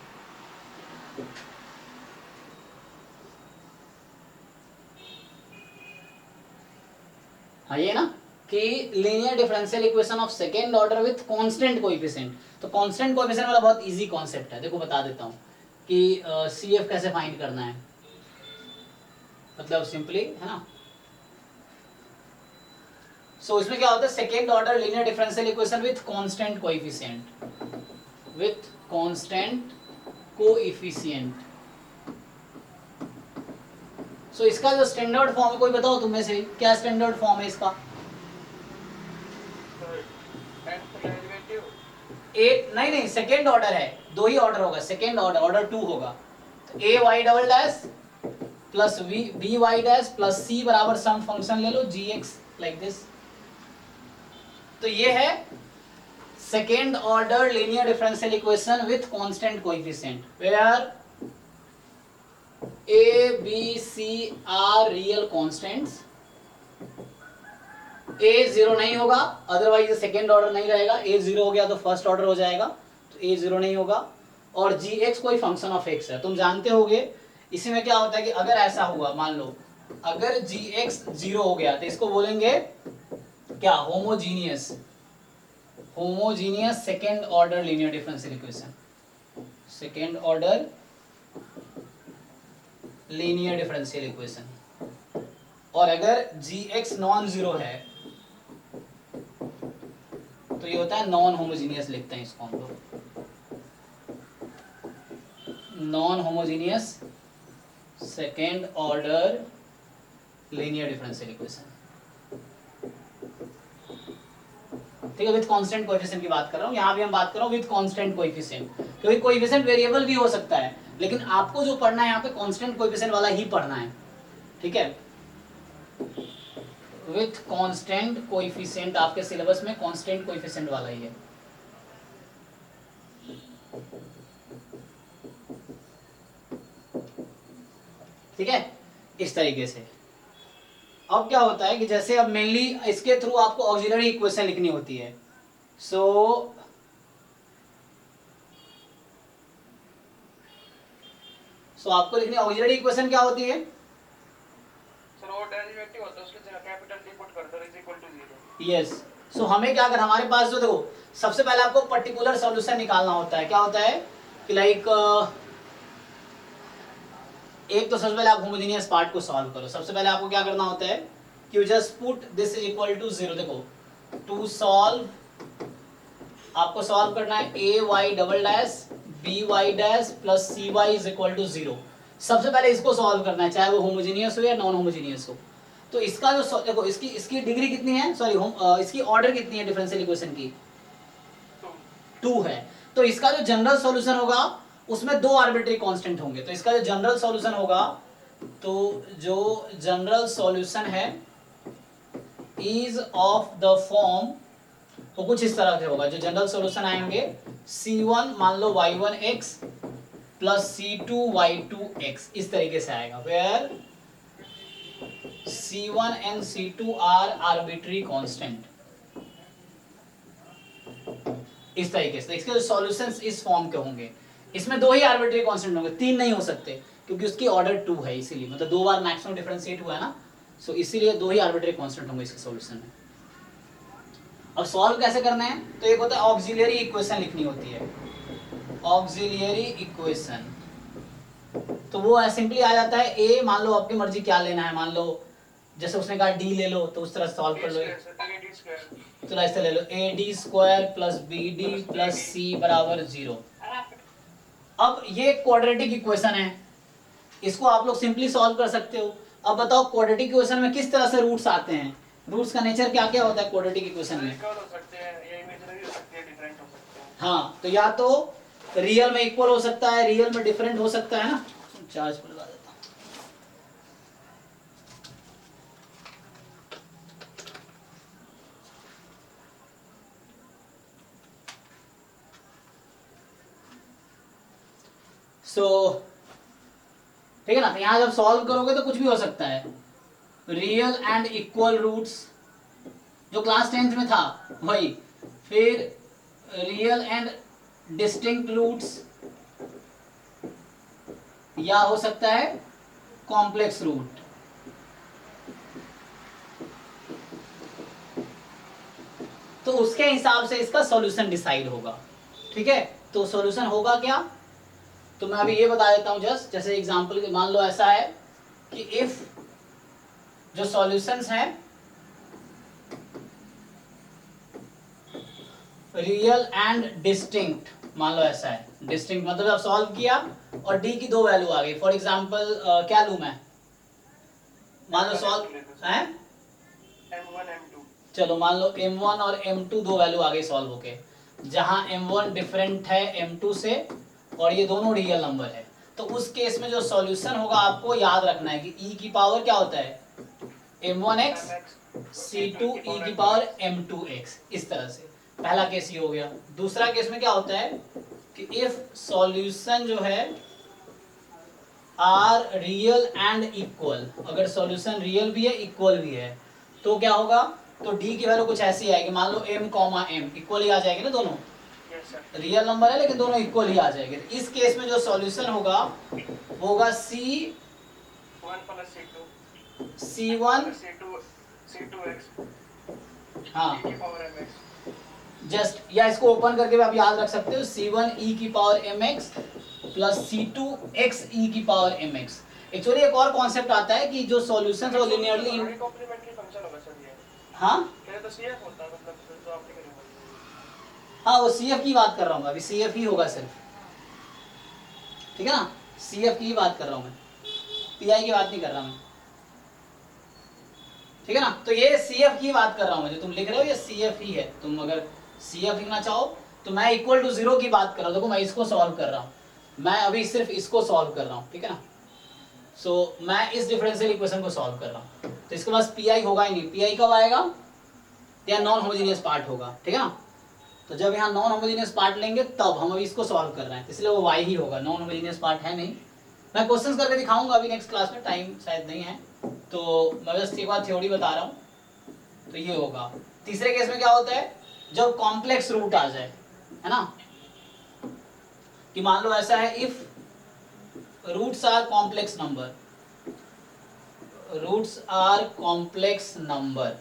Speaker 1: हाँ, ये ना कि linear differential equation of second order with constant coefficient. तो कांस्टेंट कोएफिशिएंट वाला बहुत इजी कॉन्सेप्ट है, देखो बता देता हूँ कि CF कैसे फाइंड करना है, मतलब सिंपली, है ना। सो इसमें क्या होता है, second order linear differential equation with constant coefficient, with constant coefficient. So इसका जो स्टैंडर्ड फॉर्म है, कोई बताओ तुम में से क्या स्टैंडर्ड फॉर्म है इसका। एक नहीं, सेकेंड ऑर्डर है, 2 ही ऑर्डर होगा, सेकेंड ऑर्डर 2 होगा। तो AY double dash plus BY dash plus C बराबर सम फंक्शन ले लो GX लाइक दिस। तो ये है second order linear differential equation with constant coefficient where A, B, C are real constants। A 0 नहीं होगा, अदरवाइज सेकेंड ऑर्डर नहीं रहेगा। A 0 हो गया तो फर्स्ट ऑर्डर हो जाएगा, तो A 0 नहीं होगा। और Gx कोई फंक्शन ऑफ x है, तुम जानते होगे। इसी में क्या होता है कि अगर ऐसा हुआ, मान लो अगर Gx 0 हो गया तो इसको बोलेंगे क्या, homogeneous second order linear differential equation, second order linear differential equation. और अगर gx नॉन जीरो है तो ये होता है नॉन होमोजीनियस, लिखते हैं इसको हम लोग non homogeneous second order linear differential equation. ठीक है, विद कांस्टेंट कोएफिशिएंट की बात कर रहा हूँ, यहाँ भी हम बात कर रहा हूँ विद कांस्टेंट कोएफिशिएंट, क्योंकि कोएफिशिएंट वेरिएबल भी हो सकता है, लेकिन आपको जो पढ़ना है यहाँ पे कांस्टेंट कोएफिशिएंट वाला ही पढ़ना है। ठीक है, विथ कांस्टेंट कोएफिशिएंट, आपके सिलेबस में कांस्टेंट कोएफिशिएंट वाला ही है। ठीक है, इस तरीके से। अब क्या होता है कि जैसे अब मेनली इसके थ्रू आपको ऑक्सिलरी इक्वेशन लिखनी होती है। सो आपको लिखनी ऑक्सिलरी इक्वेशन क्या होती है?
Speaker 2: सर वो डेरिवेटिव होता है, उसके जगह कैपिटल टी पुट कर दो इज इक्वल टू 0।
Speaker 1: यस, सो हमें क्या कर, हमारे पास जो देखो सबसे पहले आपको पर्टिकुलर सॉल्यूशन निकालना होता है। क्या होता है कि लाइक एक तो सबसे पहले आप होमोजेनियस पार्ट को सॉल्व करो। सबसे पहले आपको क्या करना होता है कि you just put this is equal to 0। देखो टू सॉल्व आपको सॉल्व करना है a y double dash b y dash plus c y is equal to 0। सबसे पहले इसको सॉल्व करना है, चाहे वो होमोजेनियस हो या नॉन होमोजेनियस हो। तो इसका जो देखो इसकी डिग्री कितनी है, सॉरी इसकी ऑर्डर कितनी है डिफरेंशियल इक्वेशन की? 2 है। तो इसका जो जनरल सॉल्यूशन होगा उसमें 2 आर्बिट्री कांस्टेंट होंगे। तो इसका जो जनरल सॉल्यूशन होगा, तो जो जनरल सॉल्यूशन है इज ऑफ द फॉर्म, वो कुछ इस तरह से होगा। जो जनरल सॉल्यूशन आएंगे C1 मान लो y1x प्लस C2 y2x, इस तरीके से आएगा, where C1 and C2 are arbitrary constant, इस तरीके से। इसके जो सॉल्यूशंस इस फॉर्म के होंगे, इसमें 2 ही आर्बिट्री कांस्टेंट होंगे, 3 नहीं हो सकते क्योंकि उसकी ऑर्डर 2 है, इसीलिए मतलब 2 बार मैक्सिमम डिफरेंशिएट हुआ है ना, सो इसीलिए 2 ही आर्बिट्री कांस्टेंट होंगे इसके सॉल्यूशन में। अब सॉल्व कैसे करना है, तो एक होता है ऑक्सिलरी इक्वेशन लिखनी होती है, ऑक्सिलरी इक्वेशन। तो वो सिंपली आ जाता है a, मान लो आपकी मर्जी क्या लेना है, मान लो जैसे उसने कहा d ले लो, तो उस तरह सॉल्व कर लो। चलो ऐसे ले लो ad² plus bd plus c बराबर 0। अब ये क्वाड्रेटिक इक्वेशन है, इसको आप लोग सिंपली सॉल्व कर सकते हो। अब बताओ क्वाड्रेटिक इक्वेशन में किस तरह से रूट्स आते हैं, रूट्स का नेचर क्या क्या होता है क्वाड्रेटिक इक्वेशन में? हाँ, तो या तो रियल में इक्वल हो सकता है, रियल में डिफरेंट हो सकता है ना। चार्ज पर लगा देता हूं। ठीक है ना, तो यहां जब सॉल्व करोगे तो कुछ भी हो सकता है, रियल एंड इक्वल रूट्स जो क्लास 10th में था वही, फिर रियल एंड डिस्टिंक्ट रूट्स, या हो सकता है कॉम्प्लेक्स रूट। तो उसके हिसाब से इसका सॉल्यूशन डिसाइड होगा। ठीक है, तो सॉल्यूशन होगा क्या, तो मैं अभी ये बता देता हूं जस्ट, जैसे एग्जांपल मान लो ऐसा है कि इफ जो सॉल्यूशंस हैं रियल एंड डिस्टिंक्ट, मान लो ऐसा है, डिस्टिंक्ट मतलब आप सॉल्व किया और d की 2 वैल्यू आ गई। फॉर एग्जांपल क्या लूं मैं, मान लो सॉल्व है
Speaker 2: m1 m2,
Speaker 1: चलो मान लो m1 और m2 2 वैल्यू आ गई सॉल्व होके, जहां m1 डिफरेंट है m2 से और ये दोनों रियल नंबर है। तो उस केस में जो सॉल्यूशन होगा आपको याद रखना है कि e की पावर क्या होता है m1x c2 e की पावर m2x, इस तरह से। पहला केस ये हो गया। दूसरा केस में क्या होता है कि इफ सॉल्यूशन जो है आर रियल एंड इक्वल, अगर सॉल्यूशन रियल भी है इक्वल भी है तो क्या होगा, तो d की वैल्यू कुछ ऐसी आएगी, मान लो m, m इक्वल ही आ जाएगी ना, दोनों रियल नंबर है लेकिन दोनों इक्वल ही आ जाएंगे। इस केस में जो सॉल्यूशन होगा वो होगा C1 हाँ जस्ट, या इसको ओपन करके भी आप याद रख सकते हो C1 e की power mx plus C2 x e की पावर mx। एक्चुअली एक और कॉन्सेप्ट आता है कि जो सॉल्यूशंस वो लिनियरली
Speaker 5: कॉम्प्लीमेंट्री फंक्शन होगा सर ये।
Speaker 1: हाँ
Speaker 5: मेरे तो सीएफ होता है मतलब जो आपने करेंगे।
Speaker 1: हाँ वो सीएफ की बात कर रहा हूँ, अभी सीएफ ही होगा सिर्फ, ठीक है ना, सीएफ की ही बात कर रहा हूँ मैं, पीआई की बात नहीं कर रहा मैं, ठीक है ना। तो ये सीएफ की बात कर रहा हूँ मैं, जो तुम लिख रहे हो ये सीएफ ही है। तुम अगर सीएफ लिखना चाहो तो मैं इक्वल टू 0 की बात कर रहा हूँ। देखो मैं इसको सॉल्व कर रहा हूँ, मैं अभी सिर्फ इसको सॉल्व कर रहा हूँ, ठीक है ना। सो मैं इस डिफरेंशियल इक्वेशन को सॉल्व कर रहा हूँ, तो इसके पास पीआई होगा ही नहीं। पीआई कब आएगा, या नॉन होमोजेनियस पार्ट होगा, ठीक है ना। तो जब यहाँ नॉन होमोजेनियस पार्ट लेंगे तब, हम अभी इसको सॉल्व कर रहे हैं इसलिए वो y ही होगा, नॉन होमोजेनियस पार्ट है नहीं। मैं क्वेश्चंस करके दिखाऊंगा अभी नेक्स्ट क्लास में, टाइम शायद नहीं है, तो मैं बस एक बार थ्योरी बता रहा हूँ। तो ये होगा। तीसरे केस में क्या होता है, जब कॉम्प्लेक्स रूट आ जाए, है ना, कि मान लो ऐसा है, if roots are complex number, roots are complex number,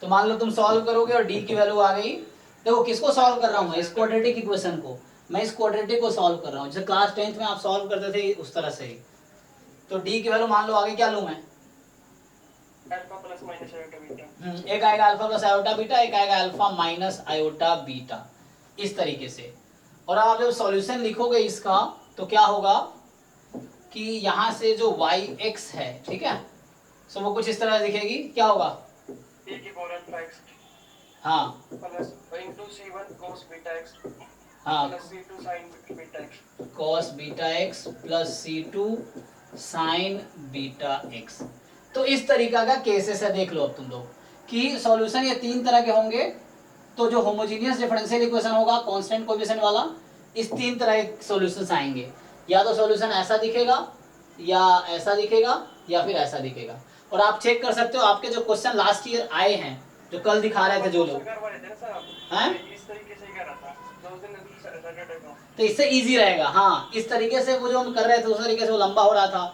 Speaker 1: तो मान लो तुम सॉल्व करोगे और d की वैल्यू आ गई। देखो किसको सॉल्व कर रहा हूँ मैं, इस क्वाड्रेटिक इक्वेशन को, मैं इस क्वाड्रेटिक को सॉल्व कर रहा हूँ जैसे क्लास 10th में आप सॉल्व करते थे उस तरह से ही। तो d की वैल्यू मान लो आगे क्या लूँ मैं,
Speaker 5: alpha plus minus iota beta.
Speaker 1: एक आएगा अल्फा प्लस आयोटा बीटा, एक आएगा अल्फा माइनस आयोटा बीटा, इस तरीके से। और आप जब सॉल्यूशन लिखोगे इसका तो क्या होगा कि यहाँ से जो yx है, ठीक है, सो वो कुछ इस तरह दिखेगी, क्या होगा,
Speaker 5: e की पावर अल्फा x
Speaker 1: हाँ
Speaker 5: plus into c1 cos beta x
Speaker 1: हाँ,
Speaker 5: plus c2 sin beta x।
Speaker 1: cos beta x plus c2 sin beta x। तो इस तरीका का केसेस है, देख लो अब तुम लोग कि सॉल्यूशन ये तीन तरह के होंगे। तो जो होमोजेनियस डिफरेंशियल इक्वेशन होगा कांस्टेंट कोएफिशिएंट वाला, इस तीन तरह के सॉल्यूशंस आएंगे। या तो सॉल्यूशन ऐसा दिखेगा, या ऐसा दिखेगा, या फिर ऐसा दिखेगा। और आप चेक कर सकते हो आपके जो क्वेश्चन लास्ट ईयर आए हैं, जो कल दिखा रहे थे जो लोग, हैं?
Speaker 5: इस तरीके से ही कर रहा था जो उस दिन सैटरडे को।
Speaker 1: तो इससे इजी रहेगा। हाँ, इस तरीके से वो जो हम कर रहे थे उस तरीके से वो लंबा हो रहा था,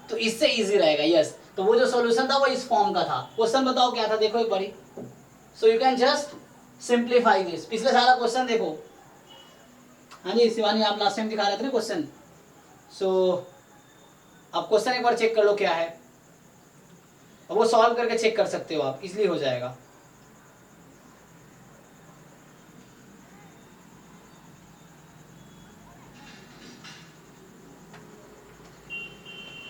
Speaker 1: तो इससे इजी रहेगा। यस, तो वो जो सॉल्यूशन था वो इस फॉर्म का था। क्वेश्चन बताओ क्या था, देखो एक बारी। So you can just simplify this. पिछले सारा क्वेश्चन देखो। हाँ जी शिवानी, आप लास्ट टाइम दिखा रहे थे ना क्वेश्चन। सो अब क्वेश्चन एक बार चेक कर लो क्या है, अब वो सॉल्व करके चेक कर सकते हो आप, इसलिए हो जाएगा।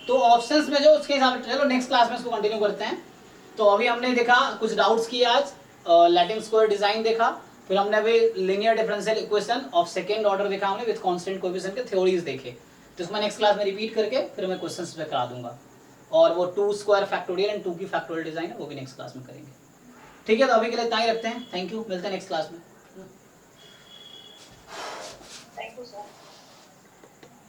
Speaker 1: तो ऑप्शंस में जो उसके हिसाब से, चलो नेक्स्ट क्लास में इसको कंटिन्यू करते हैं। तो अभी हमने देखा, कुछ डाउट्स किए आज, लैटिन स्क्वायर डिजाइन देखा, फिर हमने अभी linear differential equation of second order देखा हमने विद कांस्टेंट कोएफिशिएंट के थ्योरीज देखे। तो इसमें नेक्स्ट क्लास में रिपीट करके फिर मैं क्वेश्चंस पे करा दूंगा। और वो 2 स्क्वायर फैक्टोरियल एंड 2 की फैक्टोरियल डिजाइन है, वो भी नेक्स्ट क्लास में करेंगे। ठीक है, तो अभी के लिए इतना ही रखते हैं। थैंक यू, मिलते हैं नेक्स्ट क्लास में।
Speaker 4: Thank you sir.